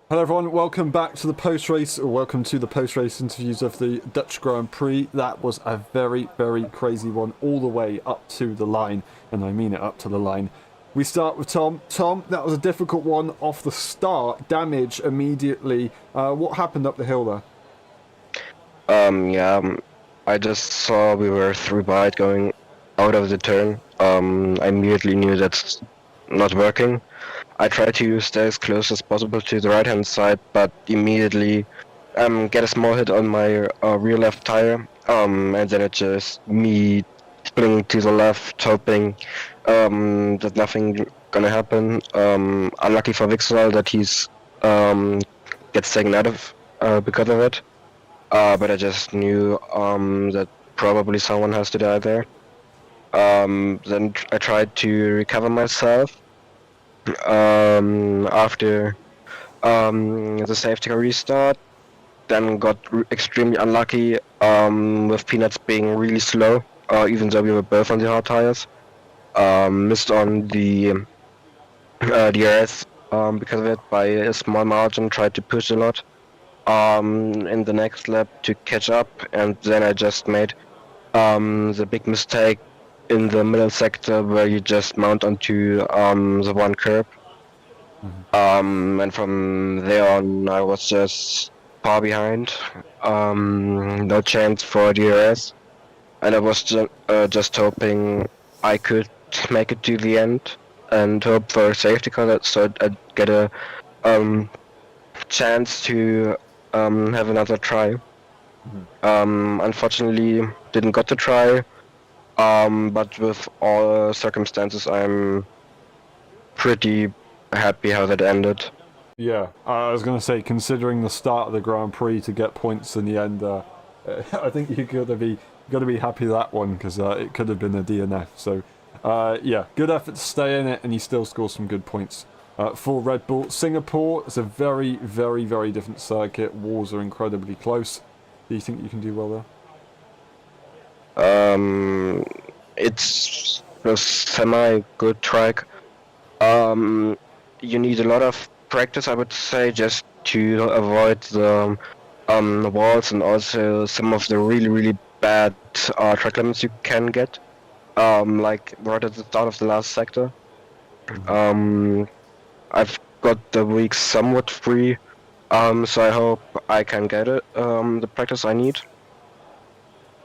Hello everyone, welcome back to the post-race, or welcome to the post-race interviews of the Dutch Grand Prix. That was a very, very crazy one, all the way up to the line, and I mean it, up to the line. We start with Tom. Tom, that was a difficult one off the start, damage immediately. What happened up the hill there? I just saw we were through wide going out of the turn. I immediately knew that's not working. I tried to stay as close as possible to the right-hand side, but immediately get a small hit on my rear left tire, and then it just me spinning to the left, hoping that nothing gonna happen. Unlucky for Vixel that he's gets taken out of because of it. But I just knew that probably someone has to die there. Then I tried to recover myself after the safety car restart. Then got extremely unlucky with Peanuts being really slow, even though we were both on the hard tires. Missed on the DRS because of it by a small margin, tried to push a lot in the next lap to catch up, and then I just made the big mistake in the middle sector where you just mount onto the one curb. And from there on I was just far behind, no chance for DRS, and I was just hoping I could make it to the end and hope for a safety car so I'd get a chance to have another try. Unfortunately, didn't got to try, but with all circumstances, I'm pretty happy how that ended. Yeah, I was going to say, considering the start of the Grand Prix to get points in the end, I think you got to be happy with that one, because it could have been a DNF. So, yeah, good effort to stay in it, and you still score some good points. For Red Bull. Singapore is a very, very, very different circuit. Walls are incredibly close. Do you think you can do well there? It's a semi-good track. You need a lot of practice, I would say, just to avoid the walls and also some of the really, really bad track limits you can get, like right at the start of the last sector. I've got the week somewhat free, so I hope I can get it, the practice I need.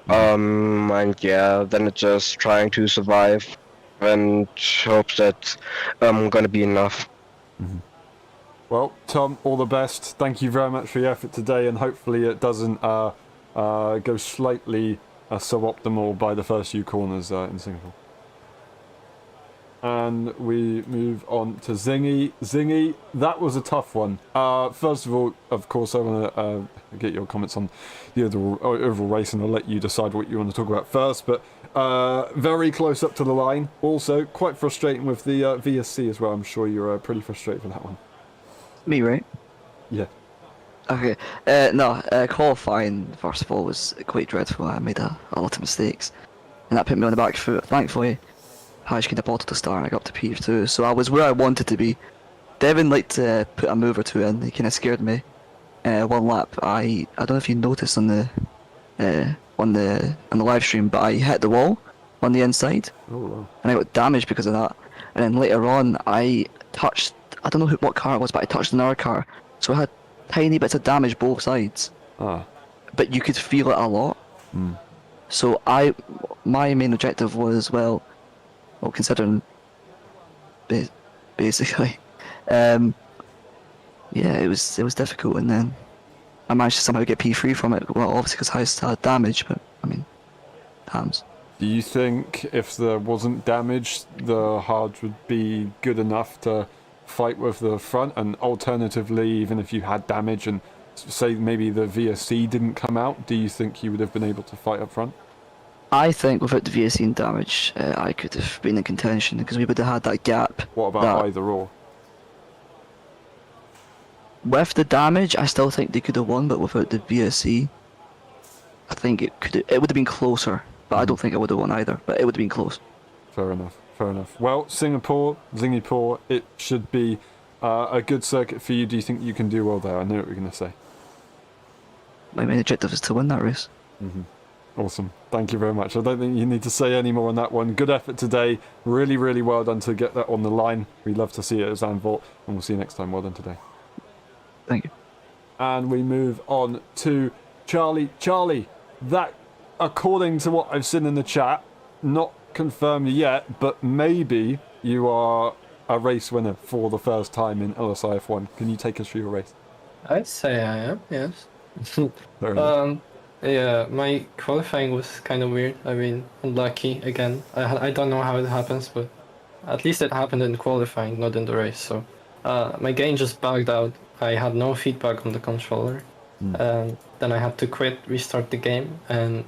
And yeah, then it's just trying to survive and hope that gonna be enough. Well, Tom, all the best. Thank you very much for your effort today, and hopefully it doesn't go slightly suboptimal by the first few corners in Singapore. And we move on to Zingy. Zingy, that was a tough one. First of all, of course, I want to get your comments on the overall race, and I'll let you decide what you want to talk about first. But very close up to the line. Also, quite frustrating with the VSC as well. I'm sure you're pretty frustrated with that one. Me, right? Yeah. Okay. Qualifying, first of all, was quite dreadful. I made a lot of mistakes, and that put me on the back foot. Thankfully, Haj kind of bottled the start and I got up to P2, so I was where I wanted to be. Devin liked to put a move or two in. He kind of scared me. One lap, I don't know if you noticed on the live stream, but I hit the wall on the inside, and I got damaged because of that. And then later on, I touched, I don't know what car it was, but I touched another car, so I had tiny bits of damage both sides. But you could feel it a lot. So my main objective was, well, considering basically, yeah, it was difficult, and then I managed to somehow get P3 from it. Well, obviously because I still had damage, but I mean, times. Do you think if there wasn't damage, the hards would be good enough to fight with the front? And alternatively, even if you had damage and say maybe the VSC didn't come out, do you think you would have been able to fight up front? I think without the VSC and damage, I could have been in contention because we would have had that gap. What about either or? With the damage, I still think they could have won, but without the VSC, I think it would have been closer. But I don't think I would have won either. But it would have been close. Fair enough. Well, Singapore, it should be a good circuit for you. Do you think you can do well there? I know what you're going to say. My main objective is to win that race. Awesome. Thank you very much. I don't think you need to say any more on that one. Good effort today. Really, really well done to get that on the line. We love to see it at Zandvoort, and we'll see you next time. Well done today. Thank you. And we move on to Charlie. Charlie, that, according to what I've seen in the chat, not confirmed yet, but maybe you are a race winner for the first time in LSI F1. Can you take us through your race? I'd say I am, yes. Fair enough. Yeah, my qualifying was kind of weird. I mean, unlucky again. I don't know how it happens, but at least it happened in qualifying, not in the race. So my game just bugged out. I had no feedback on the controller. And then I had to quit, restart the game, and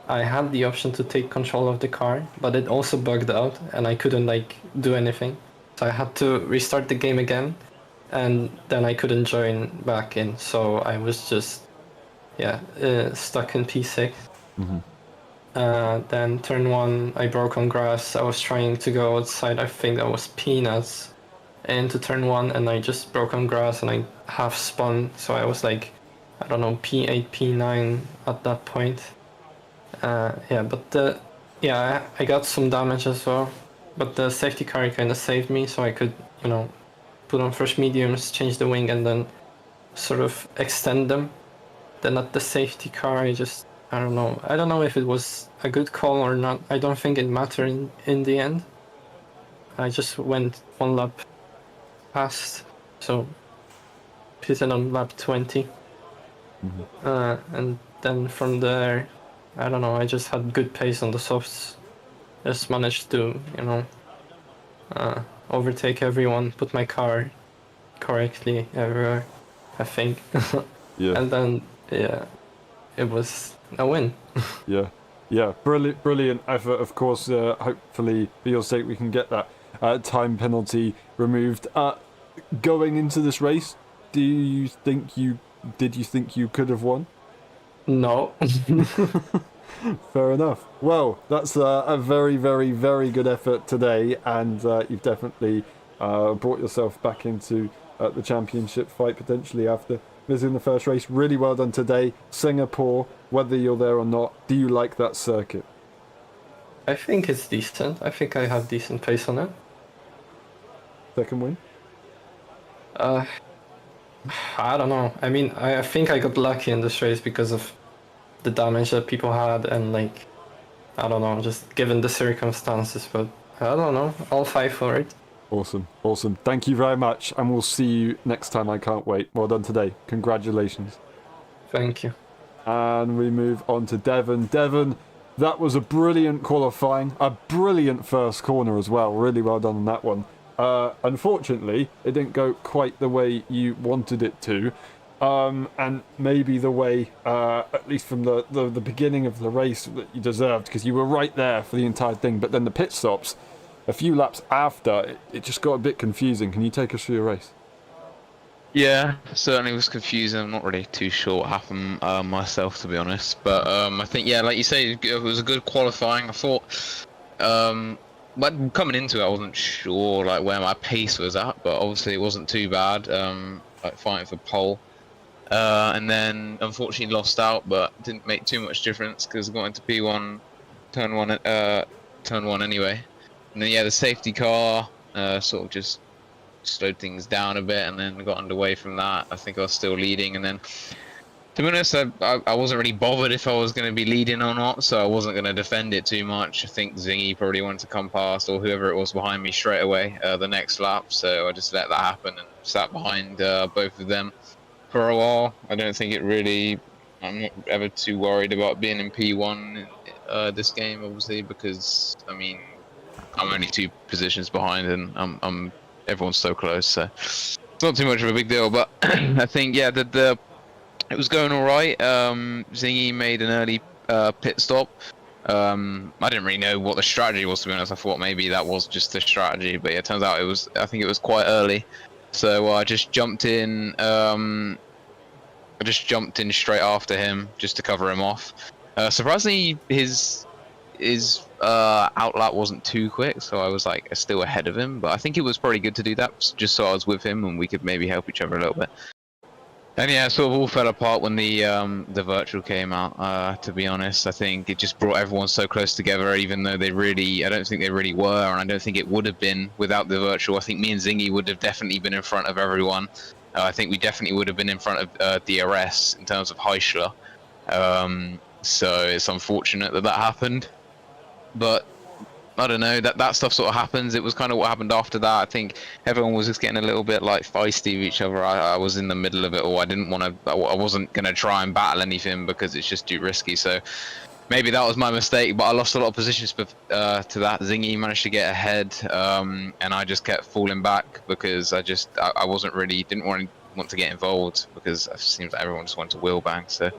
I had the option to take control of the car, but it also bugged out, and I couldn't like do anything. So I had to restart the game again, and then I couldn't join back in. So I was just stuck in P6. Then turn 1, I broke on grass. I was trying to go outside, I think that was Peanuts, into turn 1, and I just broke on grass and I half spun. So I was like, I don't know, P8, P9 at that point. I got some damage as well. But the safety car kind of saved me, so I could, put on first mediums, change the wing, and then sort of extend them. Then at the safety car, I don't know. I don't know if it was a good call or not. I don't think it mattered in the end. I just went one lap past, so pitted on lap 20. And then from there, I don't know, I just had good pace on the softs. Just managed to, overtake everyone, put my car correctly everywhere, I think. Yeah. And then, it was a win. Yeah, brilliant effort. Of course, hopefully for your sake we can get that time penalty removed. Going into this race, did you think you could have won? No. Fair enough. Well, that's a very, very, very good effort today, and you've definitely brought yourself back into the championship fight potentially after visiting the first race. Really well done today. Singapore, whether you're there or not, do you like that circuit? I think it's decent. I think I have decent pace on it. Second win? I don't know. I mean, I think I got lucky in this race because of the damage that people had, and like, I don't know, just given the circumstances, but I don't know. I'll fight for it. Awesome. Thank you very much, and we'll see you next time. I can't wait. Well done today. Congratulations. Thank you. And we move on to Devon. Devon, that was a brilliant qualifying, a brilliant first corner as well. Really well done on that one. Unfortunately, it didn't go quite the way you wanted it to. And maybe the way, at least from the beginning of the race, that you deserved, because you were right there for the entire thing. But then the pit stops, a few laps after, it just got a bit confusing. Can you take us through your race? Yeah, certainly was confusing. I'm not really too sure what happened myself, to be honest. But I think, yeah, like you say, it was a good qualifying. I thought, but coming into it, I wasn't sure like where my pace was at, but obviously it wasn't too bad. Like fighting for pole. And then unfortunately lost out, but didn't make too much difference because I got into P1, turn one anyway. And then yeah, the safety car sort of just slowed things down a bit, and then got underway from that. I think I was still leading, and then to be honest, I wasn't really bothered if I was going to be leading or not, so I wasn't going to defend it too much. I think Zingy probably wanted to come past, or whoever it was behind me straight away the next lap, so I just let that happen and sat behind both of them for a while. I don't think it really, I'm not ever too worried about being in P1 this game, obviously, because I mean I'm only 2 positions behind, and everyone's so close, so it's not too much of a big deal. But I think yeah, it was going all right. Zingy made an early pit stop. I didn't really know what the strategy was, to be honest. I thought maybe that was just the strategy, but yeah, it turns out it was. I think it was quite early. So I just jumped in. Straight after him just to cover him off. Surprisingly, his outlap wasn't too quick, so I was like still ahead of him. But I think it was probably good to do that, just so I was with him and we could maybe help each other a little bit. And yeah, it sort of all fell apart when the virtual came out. To be honest, I think it just brought everyone so close together, even though I don't think they really were, and I don't think it would have been without the virtual. I think me and Zingy would have definitely been in front of everyone. I think we definitely would have been in front of DRS in terms of Heisler. So it's unfortunate that happened, but I don't know, that stuff sort of happens. It was kind of what happened after that. I think everyone was just getting a little bit like feisty with each other. I was in the middle of it all. I wasn't going to try and battle anything because it's just too risky. So maybe that was my mistake, but I lost a lot of positions to that. Zingy managed to get ahead, and I just kept falling back because I wasn't really, didn't want to get involved because it seems like everyone just wanted to wheel bang. So.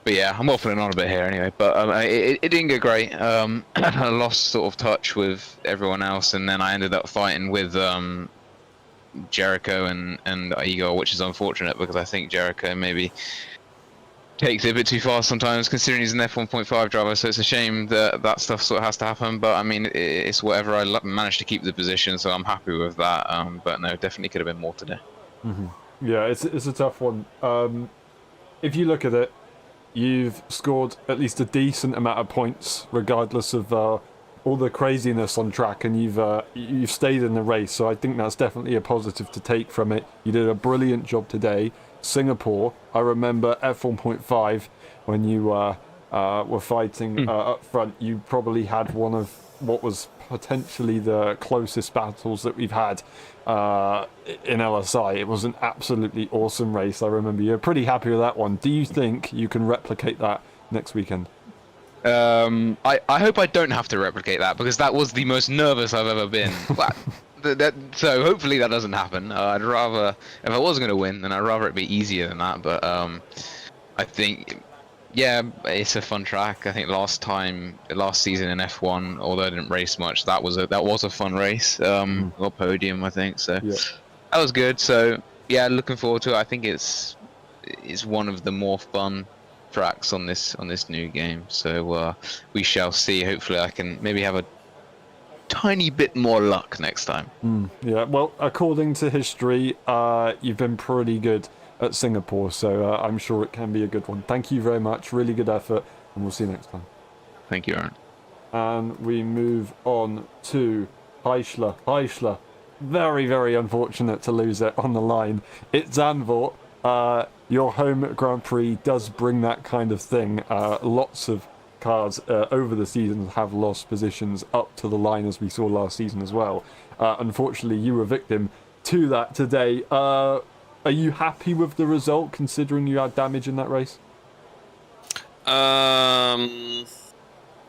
But yeah, I'm waffling on a bit here anyway. But it didn't go great. I lost sort of touch with everyone else, and then I ended up fighting with Jericho and Igor, which is unfortunate because I think Jericho maybe takes it a bit too far sometimes, considering he's an F1.5 driver. So it's a shame that stuff sort of has to happen. But I mean, it's whatever. I managed to keep the position, so I'm happy with that. But no, definitely could have been more today. Mm-hmm. Yeah, it's a tough one. If you look at it, you've scored at least a decent amount of points, regardless of all the craziness on track, and you've stayed in the race. So I think that's definitely a positive to take from it. You did a brilliant job today. Singapore, I remember F1.5 when you were fighting up front. You probably had one of what was potentially the closest battles that we've had in LSI. It was an absolutely awesome race. I remember you're pretty happy with that one. Do you think you can replicate that next weekend? I hope I don't have to replicate that because that was the most nervous I've ever been. So hopefully that doesn't happen. I'd rather, if I was going to win, then I'd rather it be easier than that. But I think, yeah, it's a fun track. I think last season in F1, although I didn't race much, that was a fun race. Or podium, I think. So yeah. That was good. So yeah, looking forward to it. I think it's one of the more fun tracks on this new game. So we shall see. Hopefully, I can maybe have a tiny bit more luck next time. Yeah. Well, according to history, you've been pretty good at Singapore, so I'm sure it can be a good one. Thank you very much. Really good effort, and we'll see you next time. Thank you, Aaron. And we move on to Heisler. Heisler, very, very unfortunate to lose it on the line. It's Zandvoort. Your home Grand Prix does bring that kind of thing. Lots of cars over the season have lost positions up to the line, as we saw last season as well. Unfortunately, you were victim to that today. Are you happy with the result, considering you had damage in that race? No,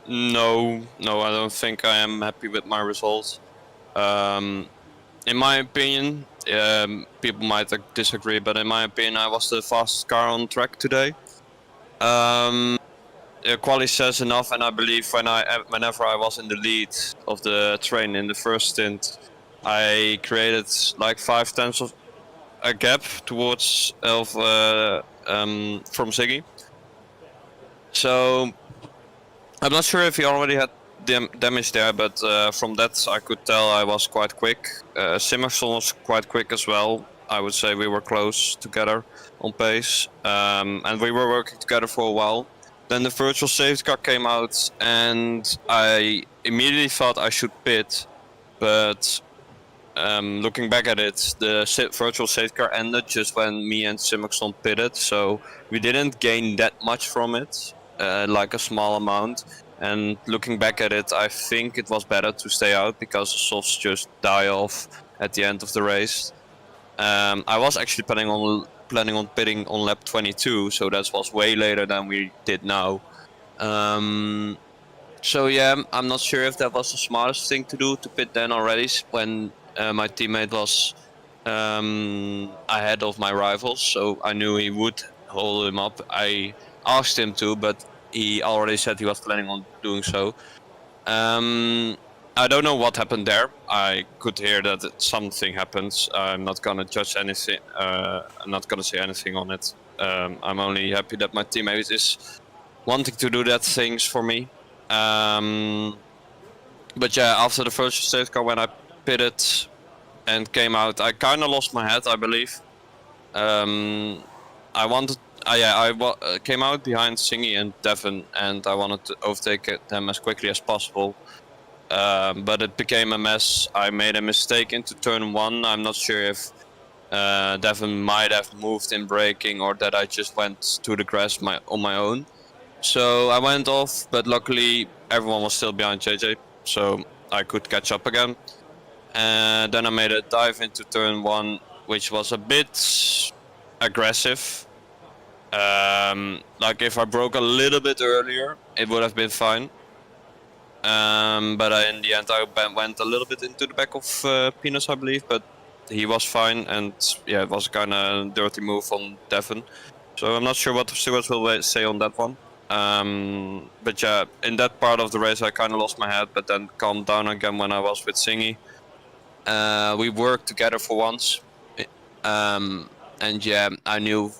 I don't think I am happy with my results. In my opinion, people might disagree, but in my opinion, I was the fastest car on track today. Quali says enough, and I believe whenever I was in the lead of the train in the first stint, I created like 5/10 of a gap towards from Ziggy. So I'm not sure if he already had damage there, but from that I could tell I was quite quick. Simerson was quite quick as well. I would say we were close together on pace, and we were working together for a while. Then the virtual safety car came out, and I immediately thought I should pit, but looking back at it, the virtual safety car ended just when me and Simerson pitted, so we didn't gain that much from it, like a small amount. And looking back at it, I think it was better to stay out because the softs just die off at the end of the race. I was actually planning on pitting on lap 22, so that was way later than we did now. So yeah, I'm not sure if that was the smartest thing to do, to pit then already when my teammate was ahead of my rivals, so I knew he would hold him up. I asked him to, but he already said he was planning on doing so. I don't know what happened there. I could hear that something happened. I'm not gonna judge anything. I'm not gonna say anything on it. I'm only happy that my teammate is wanting to do that things for me. But yeah, after the first safety car, when I pitted and came out, I kind of lost my head, I believe. I wanted, came out behind Singy and Devon, and I wanted to overtake them as quickly as possible. But it became a mess. I made a mistake into turn 1. I'm not sure if Devon might have moved in braking or that I just went to the grass on my own. So I went off, but luckily everyone was still behind JJ, so I could catch up again. And then I made a dive into turn 1, which was a bit aggressive. Like if I broke a little bit earlier, it would have been fine. But in the end I went a little bit into the back of Penis, I believe, but he was fine, and yeah, it was kind of a dirty move on Devon. So I'm not sure what the stewards will say on that one. But yeah, in that part of the race I kind of lost my head, but then calmed down again when I was with Singy. We worked together for once, and yeah, I knew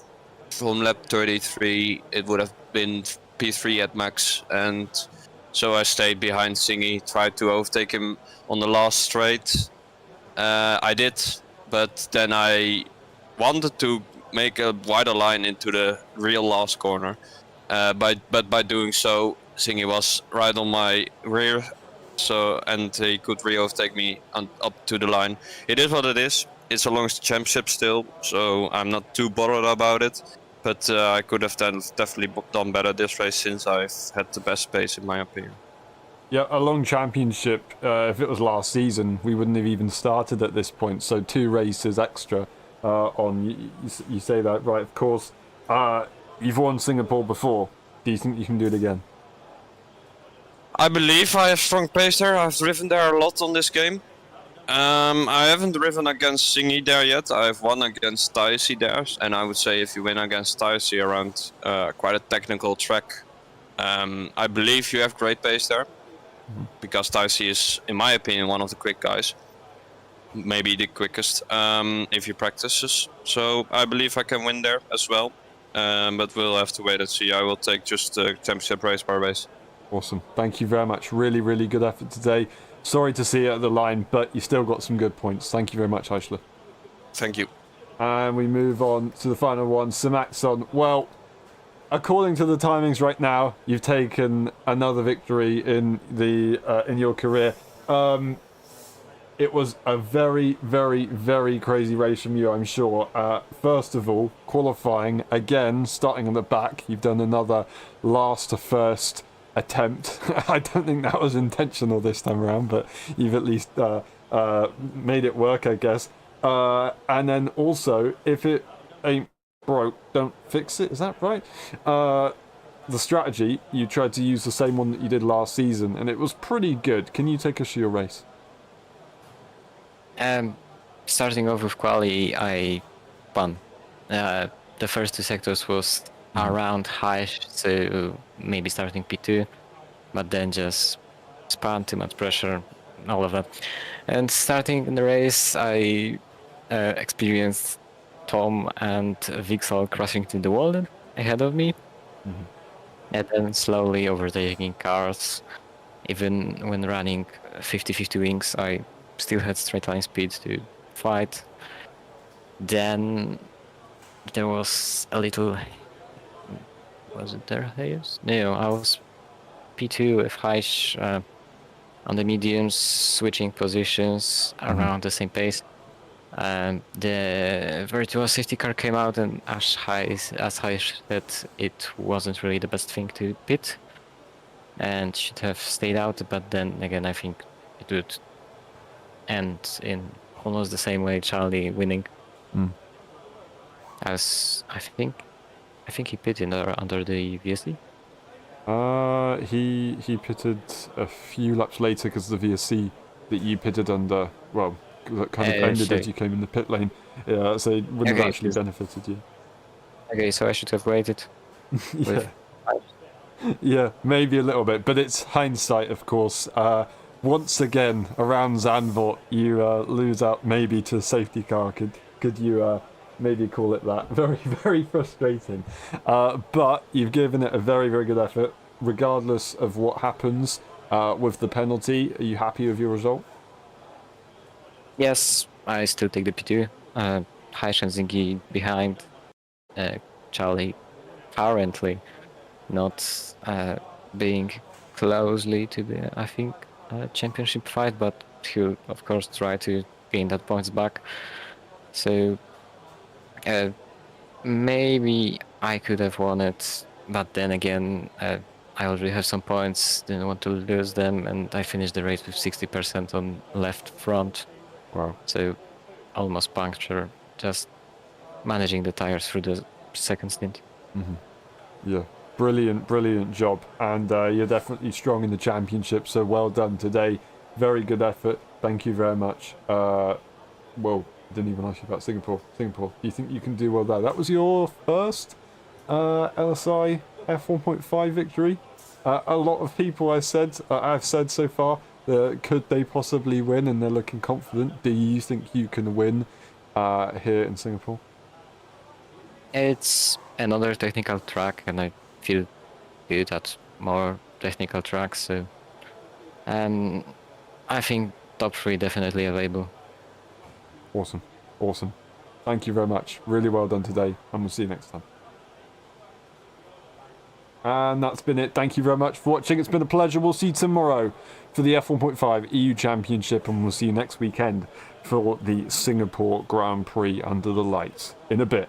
from lap 33 it would have been P3 at max, and so I stayed behind Singy, tried to overtake him on the last straight. I did, but then I wanted to make a wider line into the real last corner. But by doing so, Singy was right on my rear, and he could re-overtake me up to the line. It is what it is. It's a long championship still, so I'm not too bothered about it. But I could have definitely done better this race since I've had the best pace in my opinion. Yeah, a long championship. If it was last season, we wouldn't have even started at this point. So 2 races extra on. You say that right? Of course. You've won Singapore before. Do you think you can do it again? I believe I have strong pace there. I've driven there a lot on this game. I haven't driven against Singy there yet. I've won against Taisi there, and I would say if you win against Taisi around quite a technical track, I believe you have great pace there. Because Taisi is, in my opinion, one of the quick guys. Maybe the quickest if you practices. So I believe I can win there as well. But we'll have to wait and see. I will take just the championship race by race. Awesome. Thank you very much. Really, really good effort today. Sorry to see it at the line, but you still got some good points. Thank you very much, Aishler. Thank you. And we move on to the final one, Samaxon. Well, according to the timings right now, you've taken another victory in your career. It was a very, very, very crazy race from you, I'm sure. First of all, qualifying, again, starting on the back. You've done another last to first attempt. I don't think that was intentional this time around, but you've at least made it work, I guess. And then also, if it ain't broke, don't fix it. Is that right? The strategy, you tried to use the same one that you did last season, and it was pretty good. Can you take us through your race? Starting off with quali, I won. The first 2 sectors was around high, so maybe starting P2, but then just spun, too much pressure, all of that. And starting in the race, I experienced Tom and Vixel crashing to the wall ahead of me, and then slowly overtaking cars. Even when running 50-50 wings, I still had straight line speed to fight. Then there was a little... Was it there, Hayes? No, I was P2 with Heish on the mediums, switching positions around the same pace. The virtual safety car came out, and as Heish said, it wasn't really the best thing to pit and should have stayed out, but then again I think it would end in almost the same way, Charlie winning. As I think he pitted under the VSD. He pitted a few laps later because the VSC that you pitted under, well, that kind of ended as you came in the pit lane. Yeah, so it wouldn't have actually benefited you. Okay, so I should have waited. Yeah. Yeah, maybe a little bit, but it's hindsight, of course. Once again, around Zandvoort, you lose out maybe to safety car. Could you maybe call it that? Very, very frustrating. But you've given it a very, very good effort. regardless of what happens with the penalty, are you happy with your result? Yes, I still take the P2. Zingy behind. Charlie currently not being closely to the, I think, championship fight, but he'll of course try to gain that points back. So maybe I could have won it, but then again, I already have some points, didn't want to lose them, and I finished the race with 60% on left front. Wow. So almost puncture, just managing the tires through the second stint. Yeah, brilliant job, and you're definitely strong in the championship, so well done today. Very good effort, thank you very much. Well, I didn't even ask you about Singapore. Do you think you can do well there? That was your first LSI F1.5 victory. A lot of people I've said so far, could they possibly win, and they're looking confident. Do you think you can win here in Singapore? It's another technical track, and I feel good at more technical tracks, so I think top 3 definitely available. Awesome. Thank you very much. Really well done today, and we'll see you next time. And that's been it. Thank you very much for watching. It's been a pleasure. We'll see you tomorrow for the F1.5 EU Championship, and we'll see you next weekend for the Singapore Grand Prix under the lights. In a bit.